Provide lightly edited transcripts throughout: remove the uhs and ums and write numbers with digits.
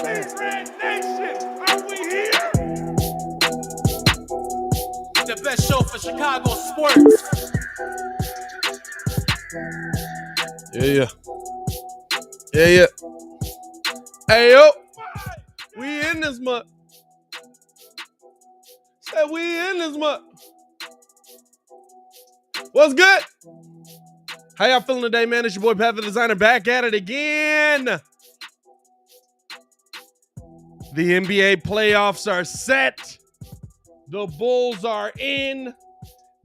Red Nation, are we here? The best show for Chicago sports. Yeah. Hey, yo. We in this month. Said we in this month. What's good? How y'all feeling today, man? It's your boy, Pat the Designer, back at it again. The NBA playoffs are set. The Bulls are in.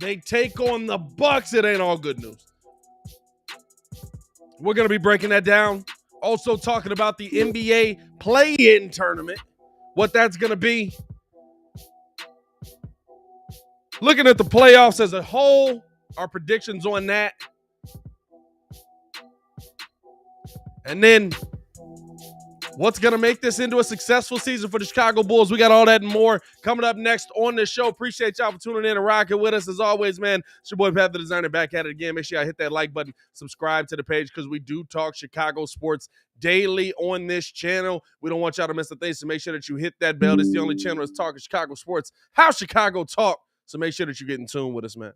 They take on the Bucks. It ain't all good news. We're going to be breaking that down. Also talking about the NBA play-in tournament, what that's going to be. Looking at the playoffs as a whole, our predictions on that. And then what's going to make this into a successful season for the Chicago Bulls? We got all that and more coming up next on the show. Appreciate y'all for tuning in and rocking with us. As always, man, it's your boy, Pat the Designer, back at it again. Make sure y'all hit that like button, subscribe to the page, because we do talk Chicago sports daily on this channel. We don't want y'all to miss a thing, so make sure that you hit that bell. This is the only channel that's talking Chicago sports, how Chicago talk. So make sure that you get in tune with us, man.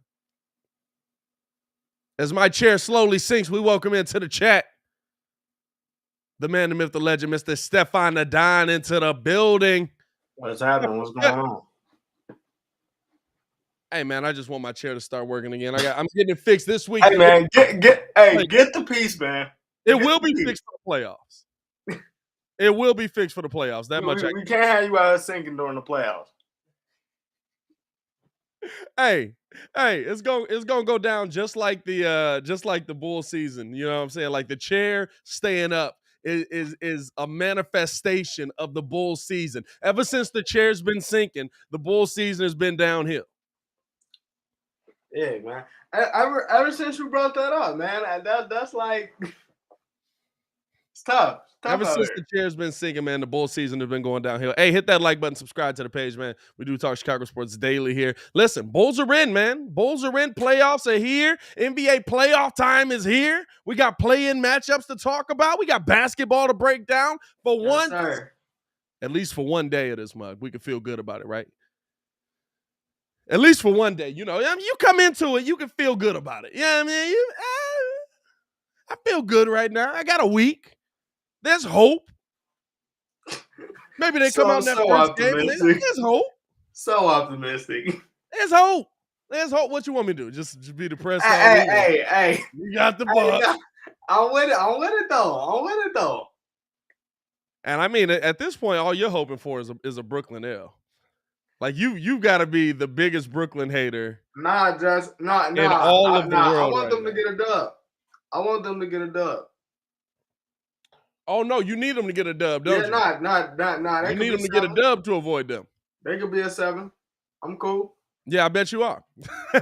As my chair slowly sinks, we welcome into the chat the man, the myth, the legend, Mr. Stefan Nadine into the building. What's happening? What's going on? Hey, man, I just want my chair to start working again. I'm getting it fixed this week. Hey, man, get the piece, man. It will be fixed for the playoffs. It will be fixed for the playoffs. That much. We can't have you out here sinking during the playoffs. Hey, it's gonna go down just like the Bull season. You know what I'm saying? Like the chair staying up is a manifestation of the Bull season. Ever since the chair's been sinking, the Bull season has been downhill. Yeah, man. Ever since you brought that up, man, that's like it's tough. Ever since the chair's been sinking, man, the Bull season has been going downhill. Hey, hit that like button, subscribe to the page, man. We do talk Chicago sports daily here. Listen, Bulls are in, man. Bulls are in. Playoffs are here. NBA playoff time is here. We got play-in matchups to talk about. We got basketball to break down for once. At least for one day of this month, we can feel good about it, right? At least for one day. You know, I mean, you come into it, you can feel good about it. Yeah, I mean, I feel good right now. I got a week. There's hope. Maybe they come out in that first game. There's hope. So optimistic. There's hope. There's hope. What you want me to do? Just be depressed? Hey. You got the Bucks. I'm with it though. And I mean, at this point, all you're hoping for is a Brooklyn L. Like you've got to be the biggest Brooklyn hater. In all of the world. I want them to get a dub. Oh no, you need them to get a dub, don't you? Not. You need them to get a dub to avoid them. They could be a 7. I'm cool. Yeah, I bet you are. You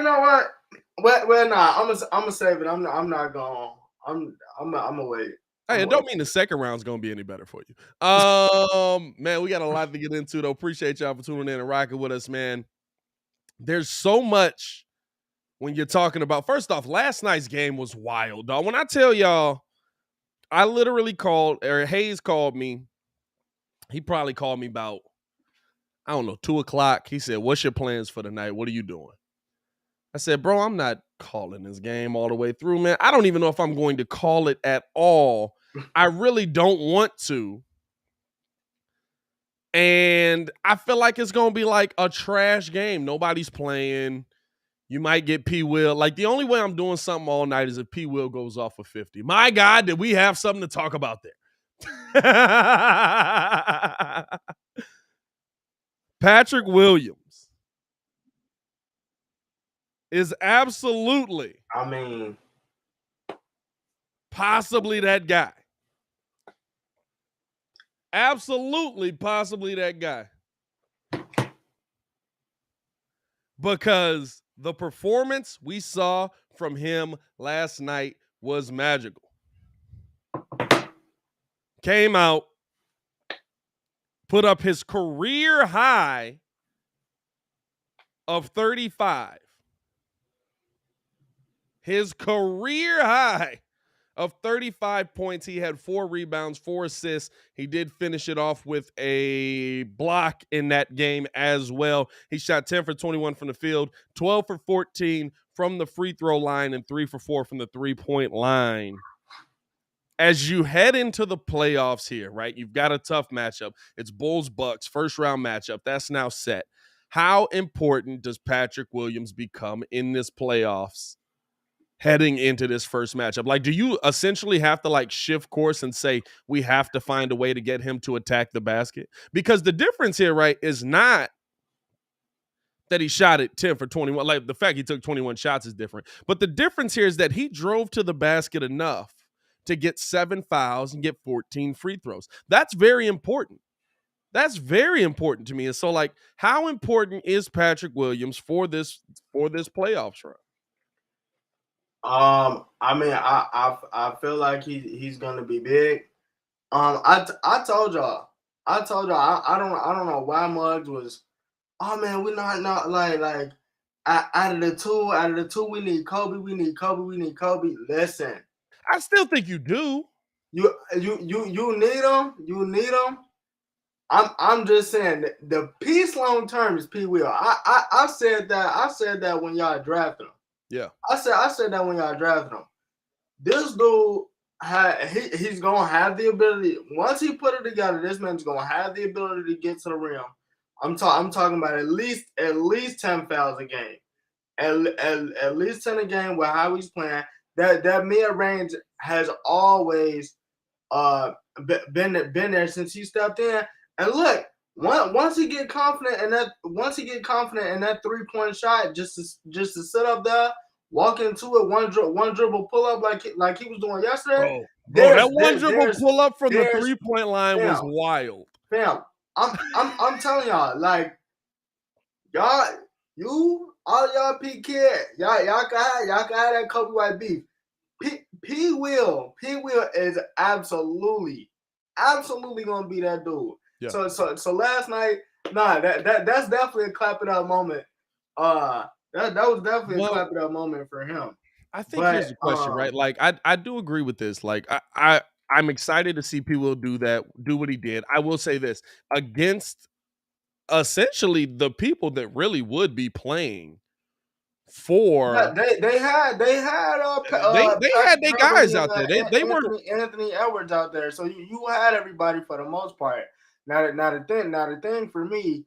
know what? Well, nah. I'm gonna save it. I'm not going. I'm gonna wait. Hey, it don't mean the second round's gonna be any better for you. Man, we got a lot to get into though. Appreciate y'all for tuning in and rocking with us, man. There's so much when you're talking about. First off, last night's game was wild, dog. When I tell y'all, I literally Hayes called me. He probably called me about, I don't know, 2:00. He said, "What's your plans for the night? What are you doing?" I said, "Bro, I'm not calling this game all the way through, man. I don't even know if I'm going to call it at all. I really don't want to. And I feel like it's going to be like a trash game. Nobody's playing. You might get P. Will. Like, the only way I'm doing something all night is if P. Will goes off for 50. My God, did we have something to talk about there? Patrick Williams is absolutely, possibly that guy. Absolutely, possibly that guy. Because the performance we saw from him last night was magical. Came out, put up his career high of 35. His career high Of 35 points, he had 4 rebounds, 4 assists. He did finish it off with a block in that game as well. He shot 10 for 21 from the field, 12 for 14 from the free throw line, and 3 for 4 from the three-point line. As you head into the playoffs here, right, you've got a tough matchup. It's Bulls-Bucks, first-round matchup. That's now set. How important does Patrick Williams become in this playoffs heading into this first matchup? Like, do you essentially have to like shift course and say we have to find a way to get him to attack the basket? Because the difference here, right, is not that he shot it 10 for 21. Like, the fact he took 21 shots is different. But the difference here is that he drove to the basket enough to get 7 fouls and get 14 free throws. That's very important. That's very important to me. And so, like, how important is Patrick Williams for this playoffs run? I mean, I feel like he's gonna be big. I told y'all, I don't know why Muggs was. Oh man, we're not like out of the two, we need Kobe, we need Kobe. Listen, I still think you do. you need him. I'm just saying that the piece long term is P. Will. I said that when y'all drafted him. Yeah. I said that when y'all drafted him. This dude he's gonna have the ability. Once he put it together, this man's gonna have the ability to get to the rim. I'm talking about at least 10 fouls a game. At least 10 a game with how he's playing. That mid range has always been there since he stepped in. And look, once he get confident in that 3-point shot, just to sit up there, walk into it, one dribble pull up like he was doing yesterday. Bro, that one dribble pull up from the 3-point line was wild. Fam, I'm telling y'all, like y'all, all y'all P kid, y'all can have that Kobe White beef. P Will is absolutely gonna be that dude. Yeah. So last night, that's definitely a clap it up moment. That was definitely a clap it up moment for him. I think here's the question, right? Like I do agree with this. Like I'm excited to see P Will do what he did. I will say this against essentially the people that really would be playing for they had their guys out there. They were Anthony Edwards out there. So you had everybody for the most part. Now the thing for me,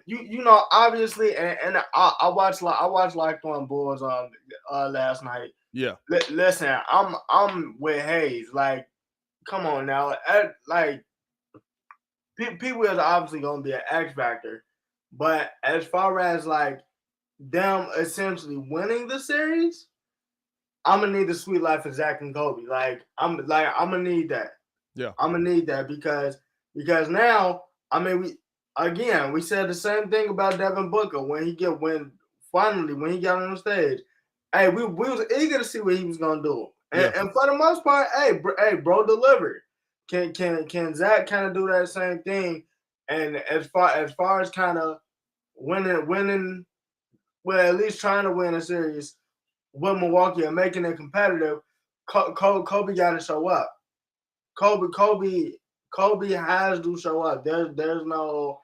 you know, obviously, and I watched Locked On Bulls last night. Yeah. Listen, I'm with Hayes. Like, come on now. Like, P Will's obviously gonna be an X factor, but as far as like them essentially winning the series, I'm gonna need the sweet life of Zach and Kobe. I'm gonna need that. Yeah, I'm gonna need that because now, I mean, we said the same thing about Devin Booker when he got on the stage. Hey, we was eager to see what he was gonna do, and for the most part, hey, bro delivered. Can Zach kind of do that same thing? And as far as kind of winning, well, at least trying to win a series with Milwaukee and making it competitive, Kobe got to show up. Kobe has to show up. There's no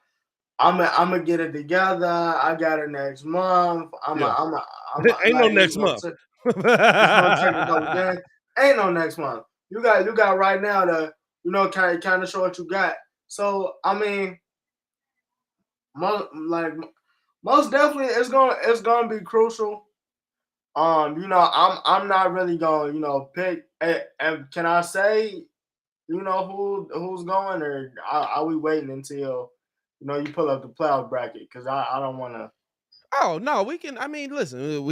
I'm gonna get it together. I got it next month. Ain't no next month. It's gonna take a couple days. Ain't no next month. You got right now to kind of show what you got. So I mean, most definitely it's gonna be crucial. I'm not really gonna pick. And can I say who's going, or are we waiting until you pull up the playoff bracket? Because I don't want to. Oh no, we can. I mean, listen,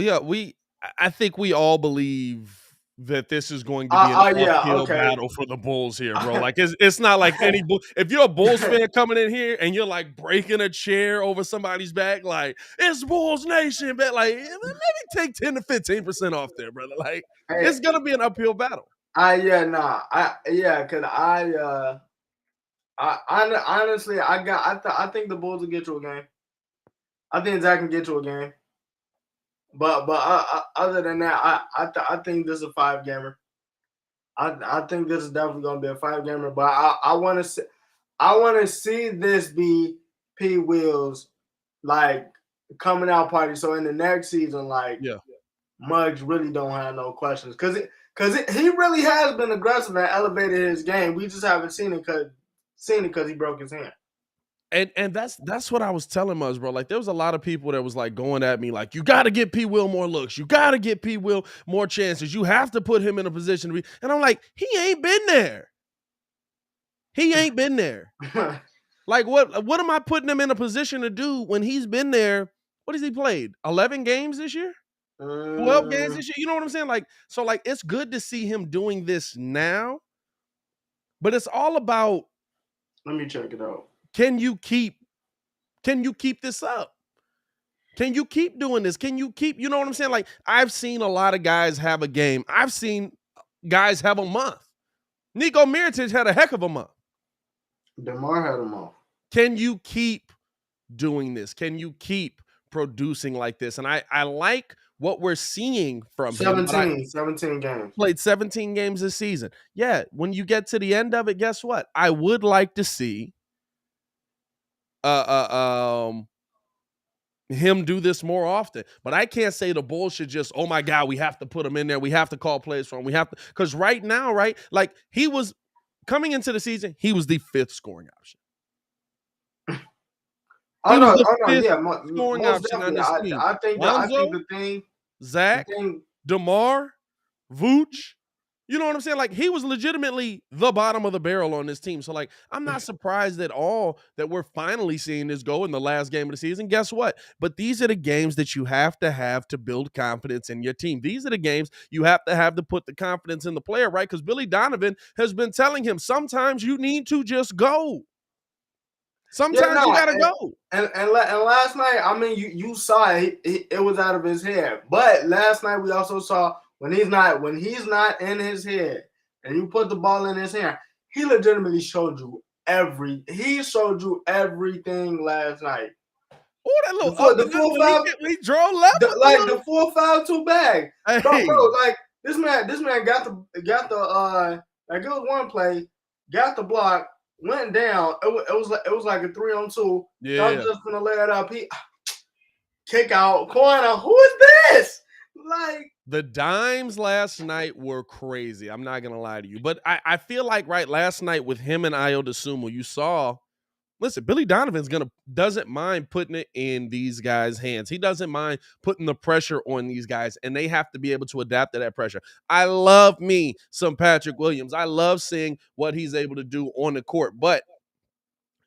I think we all believe that this is going to be an uphill battle for the Bulls here, bro. Like it's not like any if you're a Bulls fan coming in here and you're like breaking a chair over somebody's back, like it's Bulls Nation, but like maybe take 10 to 15% off there, brother. Like it's gonna be an uphill battle. Because honestly, I think the Bulls will get you a game. I think Zach can get you a game. But other than that, I think this is a 5-gamer. I think this is definitely gonna be a 5-gamer, but I want to see this be P. Will's like coming out party. So in the next season, like Yeah. Muggs really don't have no questions because he really has been aggressive and elevated his game. We just haven't seen it because he broke his hand. And that's what I was telling Muzz, bro. Like there was a lot of people that was like going at me like, you got to get P. Will more looks. You got to get P. Will more chances. You have to put him in a position to be. And I'm like, he ain't been there. He ain't been there. Like what am I putting him in a position to do when he's been there? What has he played? 11 games this year? 12 games this year? You know what I'm saying? Like, so like it's good to see him doing this now, but it's all about, let me check it out. Can you keep this up? Can you keep doing this? Can you keep, you know what I'm saying? Like, I've seen a lot of guys have a game. I've seen guys have a month. Nico Mirotic had a heck of a month. DeMar had a month. Can you keep doing this? Can you keep producing like this? And I like what we're seeing from him. 17 games. Played 17 games this season. Yeah, when you get to the end of it, guess what? I would like to see him do this more often. But I can't say the Bulls should just, oh my God, we have to put him in there. We have to call plays for him. We have to, because right now, right, like he was coming into the season, he was the 5th scoring option. Scoring option on this team. I think the thing, Zach, DeMar, Vooch. You know what I'm saying? Like, he was legitimately the bottom of the barrel on this team. So, like, I'm not surprised at all that we're finally seeing this go in the last game of the season. Guess what? But these are the games that you have to build confidence in your team. These are the games you have to put the confidence in the player, right? Because Billy Donovan has been telling him sometimes you need to just go. Sometimes you gotta go. And last night, I mean, you saw it was out of his head. But last night we also saw when he's not in his head and you put the ball in his hand, he legitimately showed you everything last night. Oh, that little the 4-5, we drove left, the 4-5-2 bag. Hey. Bro, like this man got the like it was one play, got the block, went down. It was like a 3-on-2. Yeah, I'm just gonna lay it up. He kick out corner. Who is this? Like the dimes last night were crazy. I'm not gonna lie to you, but I feel like right last night with him and Ayo Dosunmu, you saw. Listen, Billy Donovan's doesn't mind putting it in these guys' hands. He doesn't mind putting the pressure on these guys, and they have to be able to adapt to that pressure. I love me some Patrick Williams. I love seeing what he's able to do on the court, but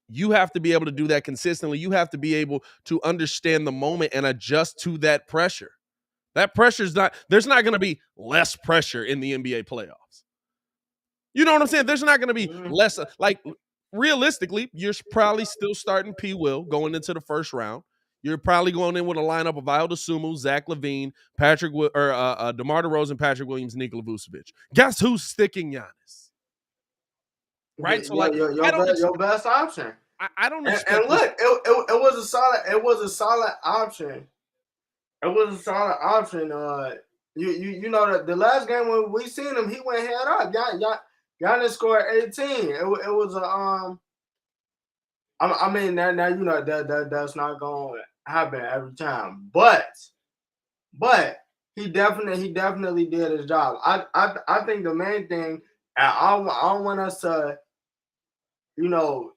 you have to be able to do that consistently. You have to be able to understand the moment and adjust to that pressure. That there's not going to be less pressure in the NBA playoffs. You know what I'm saying? There's not going to be less, like, realistically, you're probably still starting P. Will going into the first round. You're probably going in with a lineup of Ayo Dosunmu, Zach LaVine, DeMar DeRozan, Patrick Williams, Nikola Vucevic. Guess who's sticking Giannis? Right? So like your best option. I don't expect. And look, it was a solid option. It was a solid option. You know that the last game when we seen him, he went head up. Giannis scored 18. It was a I mean now you know that's not going to happen every time, but he definitely did his job. I think the main thing, and I don't want us to, you know,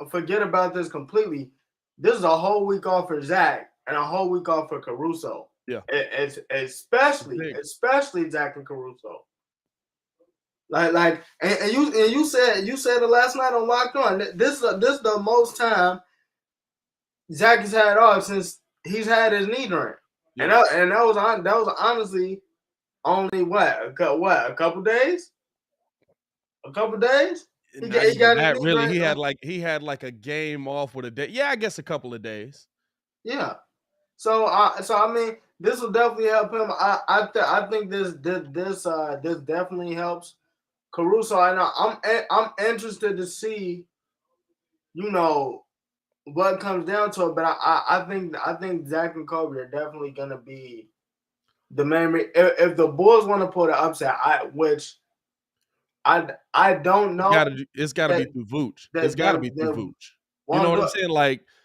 forget about this completely. This is a whole week off for Zach and a whole week off for Caruso. Yeah, it's especially Zach and Caruso. Like, and you said it last night on Locked On. This is the most time Zach has had off since he's had his knee drain, yeah. and that was honestly only a couple days. A couple days. He had like a game off with a day. Yeah, I guess a couple of days. Yeah. So I mean, this will definitely help him. I think this definitely helps Caruso. I know I'm interested to see, you know, what comes down to it. But I think Zach and Kobe are definitely gonna be the main if the Bulls want to pull the upset, I don't know It's gotta be that through Vooch. It's that gotta that, be through that Vooch. You know won't what do I'm it. saying?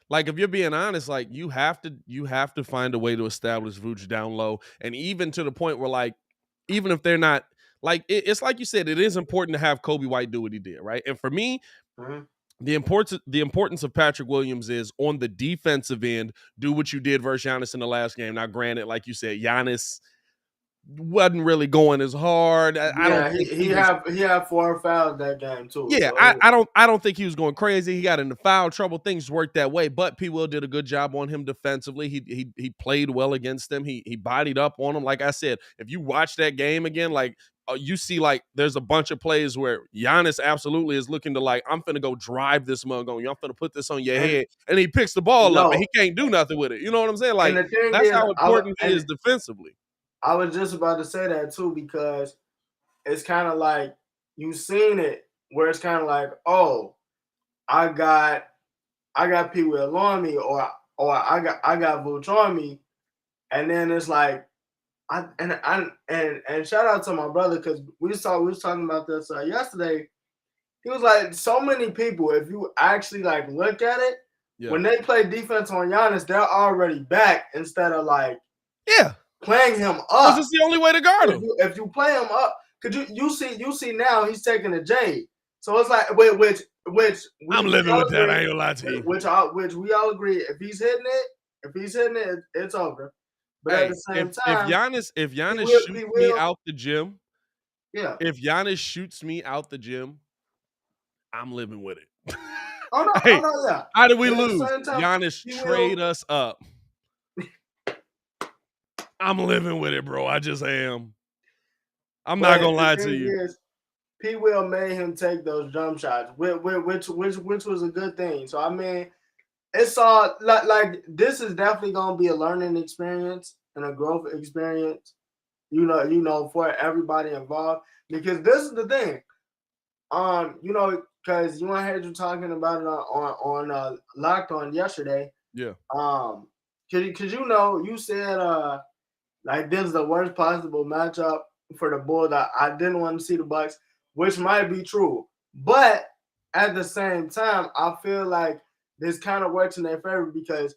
Like if you're being honest, like you have to find a way to establish Vooch down low, and even to the point where like even if they're not like it's like you said, it is important to have Kobe White do what he did, right? And for me, Mhm. the importance of Patrick Williams is on the defensive end, do what you did versus Giannis in the last game. Now, granted, like you said, Giannis wasn't really going as hard. I don't Yeah, think he he was. he had 4 fouls that game too. Yeah, So I don't think he was going crazy. He got into foul trouble. Things worked that way, but P. Will did a good job on him defensively. He played well against them. He bodied up on him. Like I said, if you watch that game again, like you see, like there's a bunch of plays where Giannis absolutely is looking to like, I'm finna go drive this mug on you. I'm finna put this on your and head, and he picks the ball up and no, he can't do nothing with it. You know what I'm saying? and Like the thing that's is, how important he is defensively. I was just about to say that too because it's kind of like you've seen it where it's kind of like, oh, I got P. Will on me, or I got Vooch on me, and then it's like and shout out to my brother because we was talking about this yesterday. He was like, so many people, if you actually like look at it, Yeah, when they play defense on Giannis, they're already back instead of like yeah, playing him because up. it's the only way to guard him. If you play him up, could you see now he's taking a J. So it's like which I'm we living all with that. agree, I ain't gonna lie to you. which we all agree if he's hitting it, it's over. But at Hey, the if same if time, Giannis if Giannis he shoots me will, out the gym, yeah. if Giannis shoots me out the gym, I'm living with it. Oh Hey, no, yeah. how did we But at the lose? same time, Giannis he trade will. us up. I'm living with it, bro. I just am. I'm not But gonna the lie to thing you. is, P. Will made him take those jump shots, which was a good thing. So I mean, it's all like this is definitely gonna be a learning experience and a growth experience. For everybody involved because this is the thing. Because I heard you talking about it on Locked On yesterday. Yeah. Cause you said like this is the worst possible matchup for the Bulls. I didn't want to see the Bucks, which might be true, but at the same time, I feel like this kind of works in their favor because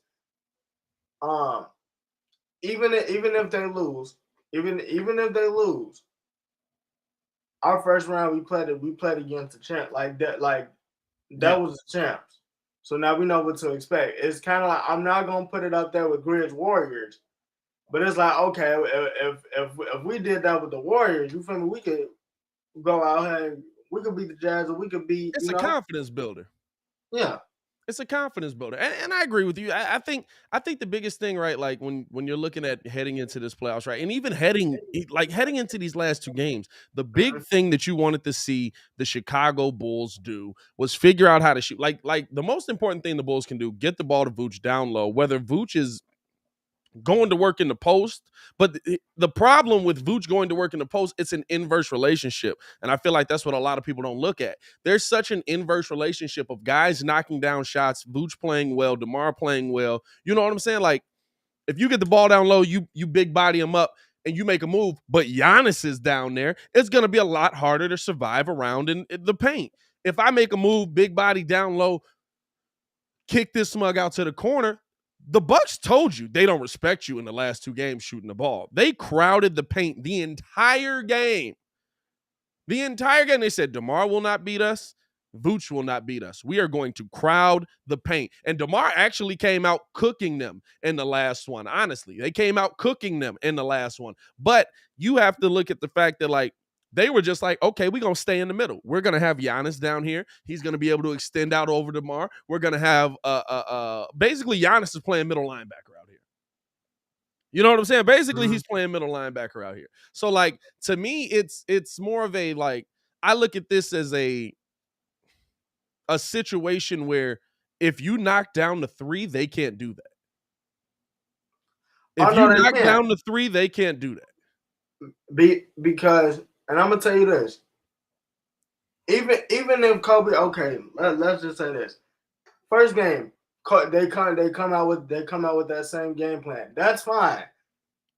um even if they lose, even if they lose, our first round we played against the champ that Yeah. was the champs. So now we know what to expect. It's kind of like I'm not gonna put it up there with Grizz Warriors, but it's like okay, if we did that with the Warriors, you feel me? We could go out here and we could beat the Jazz, or we could beat It's a confidence builder. yeah. It's a confidence builder, and I agree with you. I think the biggest thing, right? Like when you're looking at heading into this playoffs, right, and even heading into these last two games, the big Mhm. thing that you wanted to see the Chicago Bulls do was figure out how to shoot. Like the most important thing the Bulls can do: get the ball to Vooch down low. Whether Vooch is going to work in the post. But the problem with Vooch going to work in the post, it's an inverse relationship. And I feel like that's what a lot of people don't look at. There's such an inverse relationship of guys knocking down shots, Vooch playing well, DeMar playing well. You know what I'm saying? Like, if you get the ball down low, you big body him up and you make a move, but Giannis is down there, it's going to be a lot harder to survive around in the paint. If I make a move, big body down low, kick this smug out to the corner, the Bucks told you they don't respect you in the last two games shooting the ball. They crowded the paint the entire game. The entire game, they said, DeMar will not beat us. Vooch will not beat us. We are going to crowd the paint. And DeMar actually came out cooking them in the last one. Honestly, they came out cooking them in the last one. But you have to look at the fact that, like, they were just like, okay, we're going to stay in the middle. We're going to have Giannis down here. He's going to be able to extend out over DeMar. We're going to have basically Giannis is playing middle linebacker out here. You know what I'm saying? Basically, he's playing middle linebacker out here. So, like, to me, it's more of a, like, I look at this as a situation where if you knock down the three, they can't do that. If you knock down the three, they can't do that. Because, and I'm gonna tell you this, even if Kobe, okay, let's just say this. First game, they come out with that same game plan. That's fine.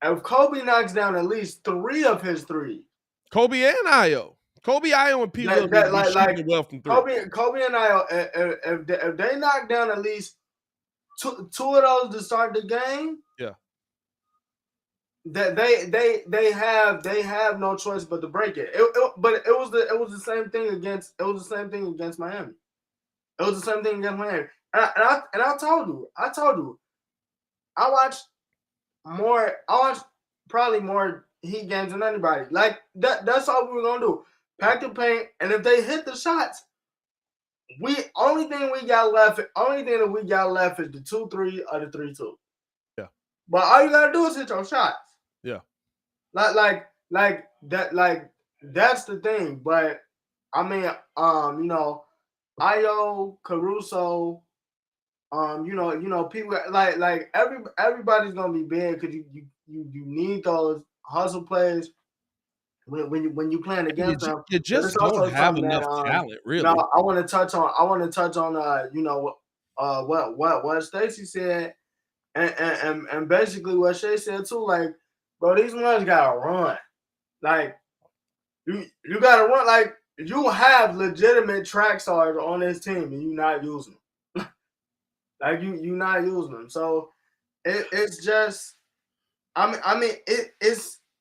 if Kobe knocks down at least 3 of his threes, Kobe and Io. Kobe, Io, and P. Will need to be shooting well from three. Kobe and Io, if they knock down at least two of those to start the game, yeah, that they have no choice but to break it. But it was the same thing against Miami. It was the same thing against Miami. And I told you, I watched probably more Heat games than anybody. Like that's all we were gonna do. Pack the paint, and if they hit the shots, only thing that we got left is the 2-3 or the 3-2. Yeah. But all you gotta do is hit your shots. Yeah. Like that. That's the thing. But I mean, Io, Caruso, people like everybody's gonna be big because you need those hustle plays when you playing against them. You just don't have enough talent, really. I want to touch on what Stacey said and basically what Shay said too. Like, bro, these ones gotta run. Like, you gotta run. Like, you have legitimate track stars on this team and you're not using them. Like, you not using them. So it's just,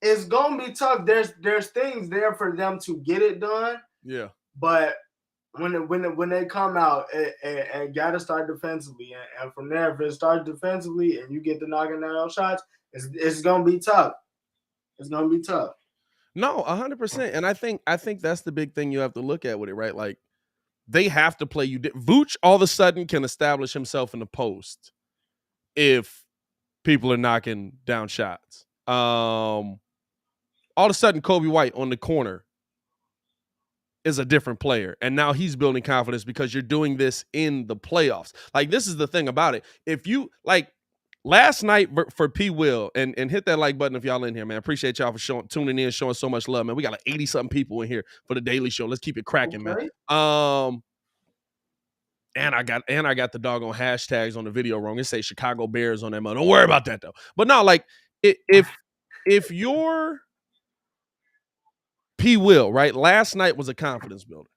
it's gonna be tough. There's things there for them to get it done. Yeah. But when they come out and gotta start defensively, and from there, if it starts defensively and you get the knocking down shots, it's gonna be tough. It's gonna be tough. No, 100%. And I think that's the big thing you have to look at with it, right? Like, they have to play you. Vooch all of a sudden can establish himself in the post if people are knocking down shots. All of a sudden, Kobe White on the corner is a different player. And now he's building confidence because you're doing this in the playoffs. Like, this is the thing about it. If you, like, last night for P. Will, and hit that like button if y'all in here, man. Appreciate y'all for tuning in, showing so much love, man. We got like 80-something people in here for the Daily Show. Let's keep it cracking, Okay. man. And I got the doggone hashtags on the video wrong. It say Chicago Bears on that mother. Don't worry about that though. But no, like, if you're P. Will, right? Last night was a confidence builder.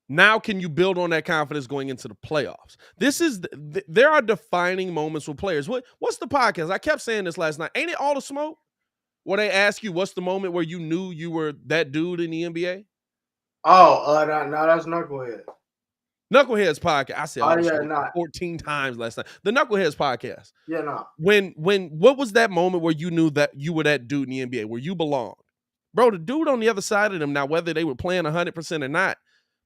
Now can you build on that confidence going into the playoffs? There are defining moments with players. What's the podcast? I kept saying this last night. Ain't it All the Smoke? Where they ask you what's the moment where you knew you were that dude in the NBA? Oh, no, that's Knucklehead. Knuckleheads podcast. I said 14 times last night. The Knuckleheads podcast. Yeah, no. What was that moment where you knew that you were that dude in the NBA, where you belonged? Bro, the dude on the other side of them, now whether they were playing 100% or not,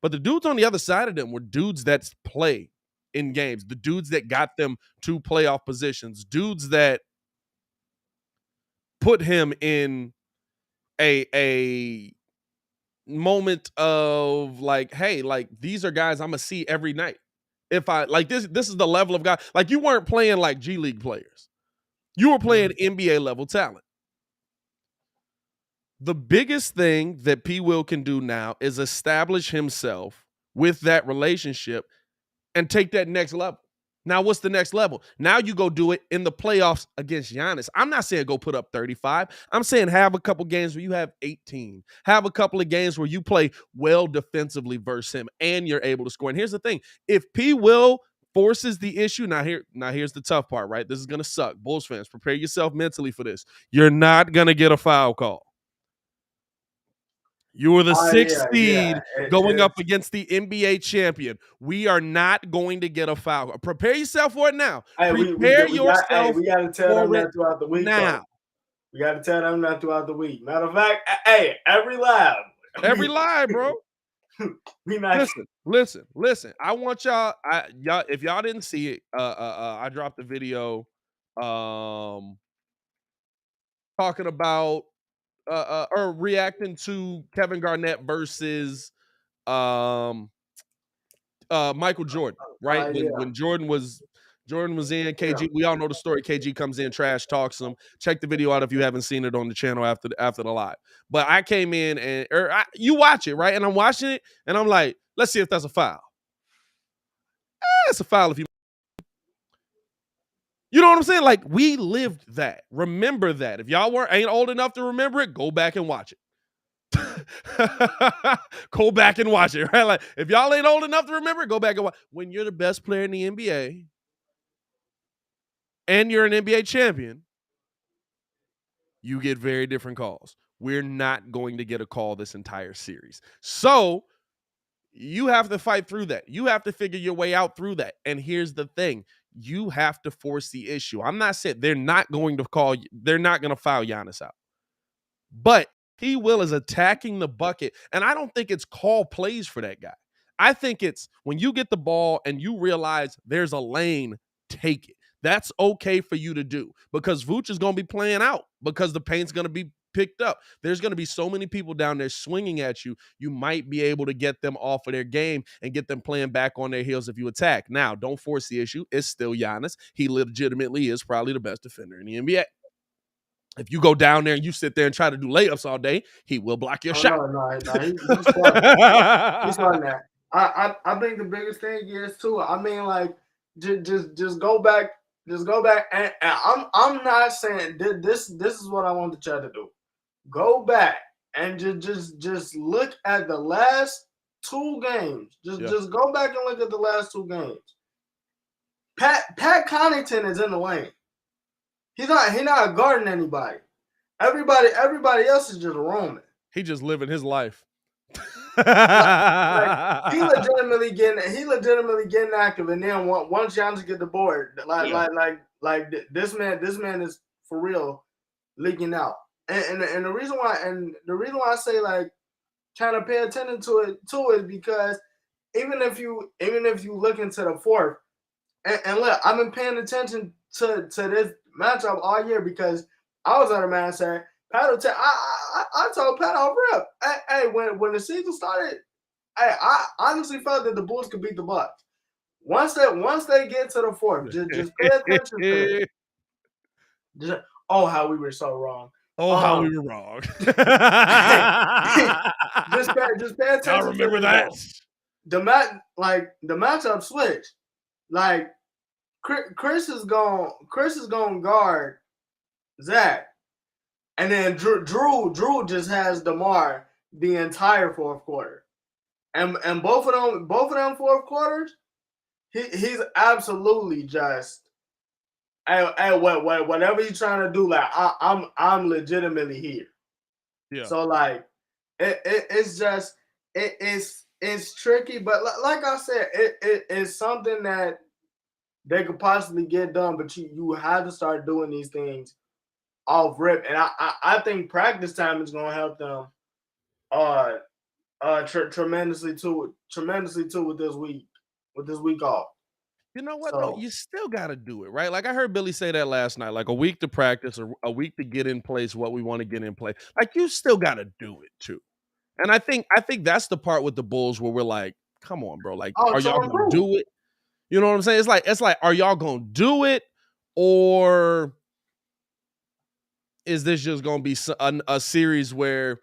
but the dudes on the other side of them were dudes that play in games, the dudes that got them to playoff positions, dudes that put him in a moment of like, hey, like, these are guys I'm gonna see every night. If I like this is the level of guy. Like, you weren't playing like G League players. You were playing NBA level talent. The biggest thing that P. Will can do now is establish himself with that relationship and take that next level. Now, what's the next level? Now you go do it in the playoffs against Giannis. I'm not saying go put up 35. I'm saying have a couple games where you have 18. Have a couple of games where you play well defensively versus him and you're able to score. And here's the thing. If P. Will forces the issue, now here's the tough part, right? This is going to suck. Bulls fans, prepare yourself mentally for this. You're not going to get a foul call. You were the sixth seed going up against the NBA champion. We are not going to get a foul. Prepare yourself for it now. Prepare yourself. We got to tell them that throughout the week. Now, we got to tell them that throughout the week. Matter of fact, hey, every live, bro. Listen. I want y'all. If y'all didn't see it, I dropped the video, talking about. Or reacting to Kevin Garnett versus Michael Jordan, right? When Jordan was in, KG, we all know the story. KG comes in, trash talks him. Check the video out if you haven't seen it on the channel after the live. But I came in and you watch it, right? And I'm watching it and I'm like, let's see if that's a foul. It's a foul if you. You know what I'm saying? Like, we lived that. Remember that. If y'all ain't old enough to remember it, go back and watch it. Go back and watch it, right? Like, if y'all ain't old enough to remember it, go back and watch. When you're the best player in the NBA and you're an NBA champion, you get very different calls. We're not going to get a call this entire series. So you have to fight through that. You have to figure your way out through that. And here's the thing. You have to force the issue. I'm not saying they're not going to foul Giannis out. But P. Will is attacking the bucket. And I don't think it's call plays for that guy. I think it's when you get the ball and you realize there's a lane, take it. That's okay for you to do because Vooch is going to be playing out because the paint's going to be picked up. There's going to be so many people down there swinging at you. You might be able to get them off of their game and get them playing back on their heels if you attack. Now, don't force the issue. It's still Giannis. He legitimately is probably the best defender in the NBA. If you go down there and you sit there and try to do layups all day, he will block your shot. No, he's smart. He's smart that. I think the biggest thing is too. I mean, like, just go back. Just go back, and I'm not saying this is what I want the chat to do. Go back and just look at the last 2 games. Just go back and look at the last 2 games. Pat Connaughton is in the lane. He's not guarding anybody. Everybody else is just roaming. He just living his life. He legitimately getting active, and then once Giannis get the board, like this man is for real leaking out. And the reason why I say like kind of pay attention to it too is because even if you look into the fourth, and look, I've been paying attention to this matchup all year because I was on a man saying, Pat will I told Pat off rip. Hey, when the season started, I honestly felt that the Bulls could beat the Bucks. Once they get to the fourth, just pay attention to it. How we were so wrong. How we were wrong. just pay attention. I remember that. The matchup switched. Like Chris is gonna guard Zach. And then Drew just has DeMar the entire fourth quarter, and both of them fourth quarters, he's absolutely just, whatever he's trying to do, like I'm legitimately here. Yeah. So like it's just it's tricky, but like I said, it's something that they could possibly get done, but you have to start doing these things off rip, and I think practice time is going to help them tremendously too with this week off. You know what? So, though? You still got to do it, right? Like I heard Billy say that last night, like a week to practice or a week to get in place what we want to get in place. Like you still got to do it too. And I think that's the part with the Bulls where we're like, come on, bro. Like, are y'all going to do it? You know what I'm saying? It's like, are y'all going to do it, or is this just going to be a series where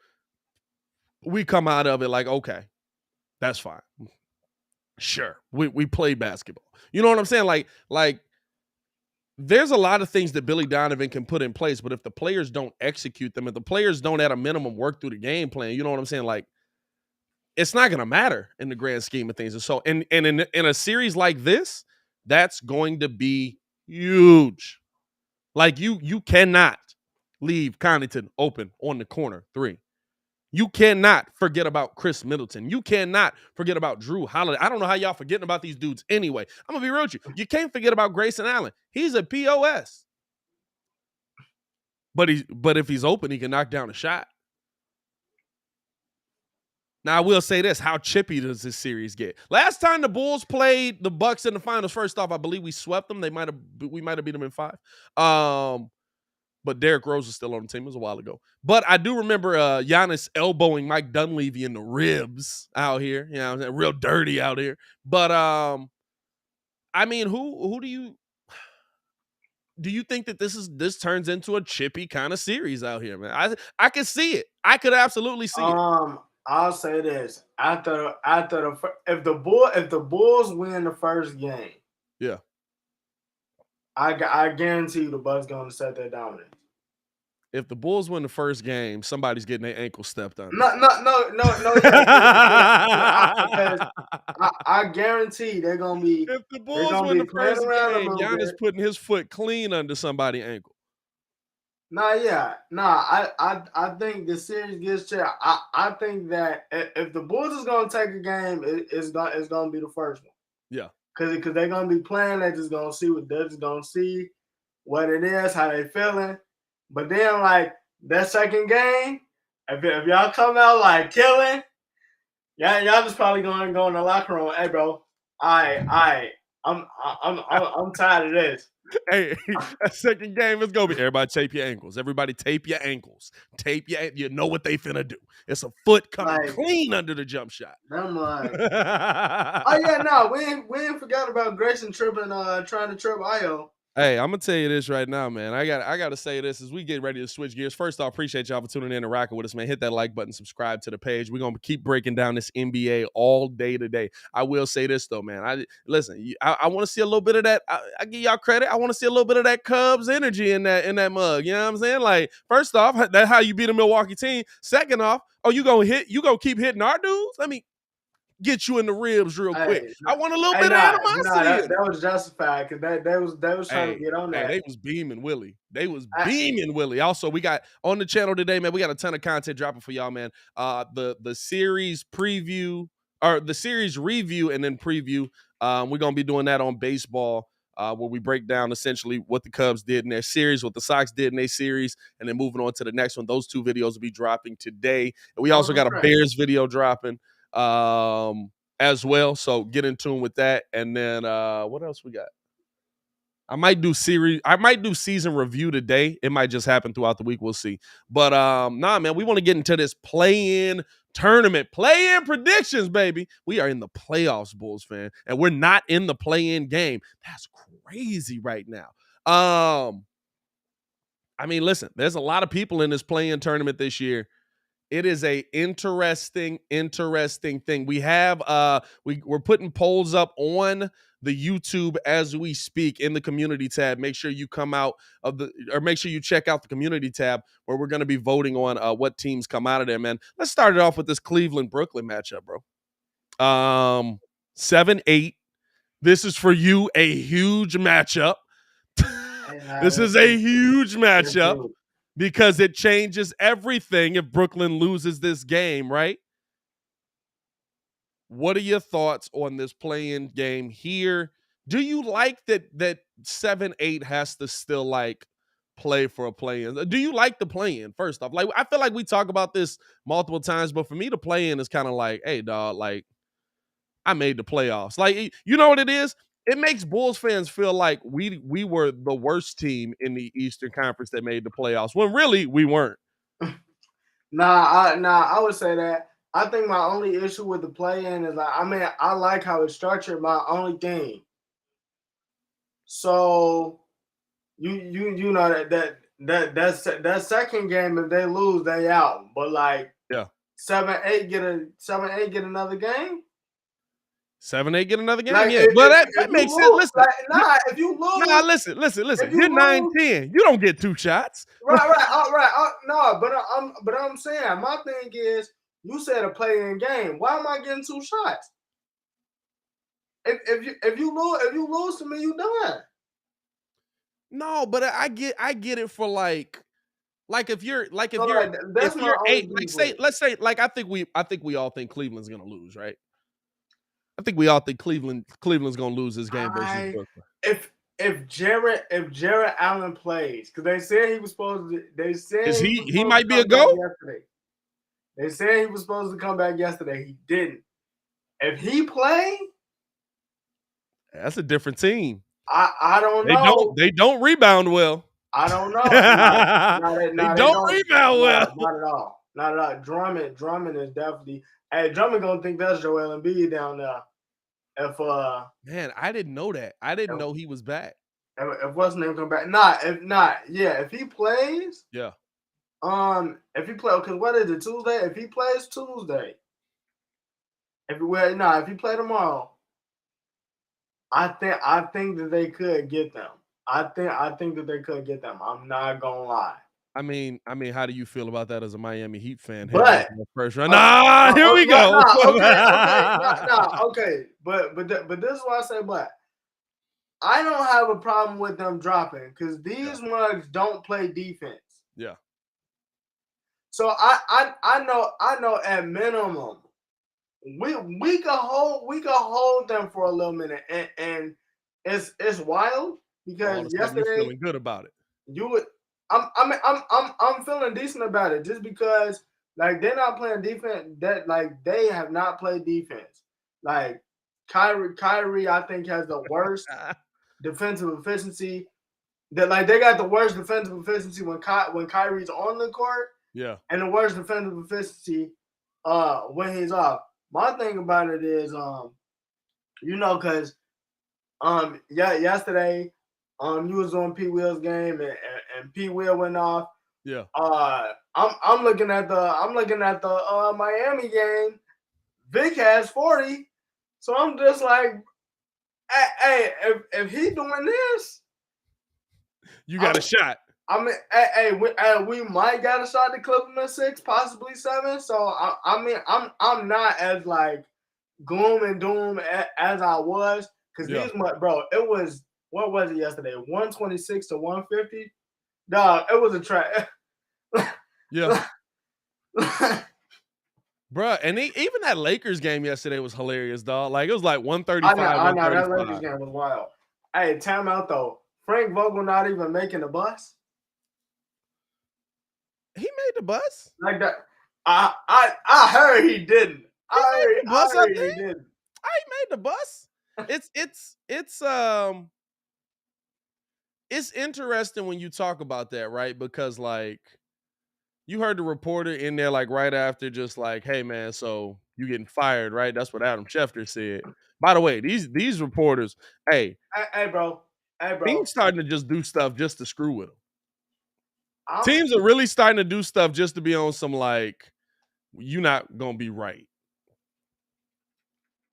we come out of it like, okay, that's fine. Sure, we play basketball. You know what I'm saying? Like there's a lot of things that Billy Donovan can put in place, but if the players don't execute them, if the players don't at a minimum work through the game plan, you know what I'm saying? Like it's not going to matter in the grand scheme of things. And so, and in a series like this, that's going to be huge. Like you cannot leave Connaughton open on the corner 3. You cannot forget about Chris Middleton. You cannot forget about Drew Holiday. I don't know how y'all forgetting about these dudes anyway. I'm going to be real with you. You can't forget about Grayson Allen. He's a POS. But if he's open, he can knock down a shot. Now, I will say this. How chippy does this series get? Last time the Bulls played the Bucks in the finals, first off, I believe we swept them. We might have beat them in 5. But Derrick Rose was still on the team. It was a while ago. But I do remember Giannis elbowing Mike Dunleavy in the ribs out here. You know what I'm saying? Real dirty out here. But, I mean, who do you think that this turns into a chippy kind of series out here, man? I can see it. I could absolutely see it. I'll say this. If the Bulls win the first game. Yeah. I guarantee you the Bucks going to set that dominance. If the Bulls win the first game, somebody's getting their ankle stepped on. No. Because I guarantee they're gonna be. If the They're Bulls gonna win be the playing first around a game, little Giannis bit. putting his foot clean under somebody's ankle. I think the series gets checked. I think that if the Bulls is gonna take a game, it's gonna be the first one. Yeah, because they're gonna be playing. They're just gonna see what it is, how they feeling. But then like that second game, if y'all come out like killing, y'all just probably gonna go in the locker room. Hey, bro, I'm tired of this. hey, that second game is gonna be everybody tape your ankles. Everybody tape your ankles. You know what they finna do. It's a foot coming Like, clean under the jump shot. I'm like, oh yeah, no, we ain't forgot about Grayson tripping, trying to trip Io. Hey, I'm gonna tell you this right now, man. I gotta say this as we get ready to switch gears. First off, appreciate y'all for tuning in and rocking with us, man. Hit that like button, subscribe to the page. We're gonna keep breaking down this NBA all day today. I will say this though, man. I want to see a little bit of that. I give y'all credit. I want to see a little bit of that Cubs energy in that mug. You know what I'm saying? Like, first off, that's how you beat a Milwaukee team. Second off, you gonna keep hitting our dudes? Let me get you in the ribs real quick. I want a little bit of animosity. That was justified because they was trying to get on that. They was beaming Willie. They was beaming Willie. Also, we got on the channel today, man. We got a ton of content dropping for y'all, man. The series preview or the series review and then preview. We're gonna be doing that on baseball. Where we break down essentially what the Cubs did in their series, what the Sox did in their series, and then moving on to the next one. Those two videos will be dropping today. And we also got a Bears video dropping as well. So get in tune with that. And then what else we got? I might do season review today. It might just happen throughout the week. We'll see. But man, we want to get into this play-in tournament. Play-in predictions, baby. We are in the playoffs, Bulls fan, and we're not in the play-in game. That's crazy right now. I mean, listen, there's a lot of people in this play-in tournament this year. It is a interesting thing. We have we're putting polls up on the YouTube as we speak in the community tab. Make sure you make sure you check out the community tab where we're going to be voting on what teams come out of there, man. Let's start it off with this Cleveland-Brooklyn matchup, bro. 7-8. This is for you a huge matchup. This is a huge matchup. Because it changes everything if Brooklyn loses this game, right? What are your thoughts on this play-in game here? Do you like that 7-8 has to still like play for a play-in? Do you like the play-in? First off, like I feel like we talk about this multiple times, but for me, the play-in is kind of like, hey, dog, like I made the playoffs. Like, you know what it is? It makes Bulls fans feel like we were the worst team in the Eastern Conference that made the playoffs, when really we weren't. I would say that. I think my only issue with the play-in is I like how it's structured. My only thing. So you know that second game, if they lose, they out. But like 7-8 get another game. 7-8 get another game? Like, yeah, but that makes sense. Listen, if you lose, listen. You're 9-10. You don't get two shots. Right. No, but I'm saying my thing is, you said a play-in game. Why am I getting two shots? If you lose to me, you done. No, but I get it for like if you're 8, like let's say like I think we all think Cleveland's gonna lose, right? I think we all think Cleveland's gonna lose this game versus Brooklyn. If Jared Allen plays, because they said he was supposed to. They said he might be a go. Yesterday. They said he was supposed to come back yesterday. He didn't. If he play, that's a different team. I don't know. They don't rebound well. I don't know. They don't rebound well. Not at all. Not at all. Drummond is definitely. Hey, Drummond gonna think that's Joel Embiid down there. Man, I didn't know that. I didn't know he was back. If what's name come back? If he plays, if he play, because what is it, Tuesday? If he plays Tuesday, if he play tomorrow, I think that they could get them. I think that they could get them. I'm not gonna lie. I mean, how do you feel about that as a Miami Heat fan? But The first round. Here we go. Okay. But this is why I say but. I don't have a problem with them dropping because these mugs don't play defense. Yeah. So I know at minimum we could hold them for a little minute and it's wild because yesterday you're feeling good about it. I'm feeling decent about it just because like they're not playing defense that like they have not played defense. Like Kyrie I think has the worst defensive efficiency. That like they got the worst defensive efficiency when Kyrie's on the court. Yeah. And the worst defensive efficiency when he's off. My thing about it is because yesterday you was on P Will's game and P Will went off. Yeah. I'm looking at the Miami game. Vic has 40. So I'm just like, hey, if he doing this, you got a shot. I mean, we might got a shot to clip him at 6, possibly 7. So I'm not as like gloom and doom as I was because these bro, it was what was it yesterday? 126 to 150. Dog, it was a trap. Yeah. Bruh, and even that Lakers game yesterday was hilarious, dog. Like, it was like 135. I know that Lakers game was wild. Hey, time out, though. Frank Vogel not even making the bus? He made the bus? Like that. I heard he didn't. I heard he didn't. He made the bus. It's interesting when you talk about that, right? Because, like, you heard the reporter in there, like, right after, just like, hey, man, so you getting fired, right? That's what Adam Schefter said. By the way, these reporters, hey, bro. Teams starting to just do stuff just to screw with them. Teams are really starting to do stuff just to be on some, like, you're not going to be right.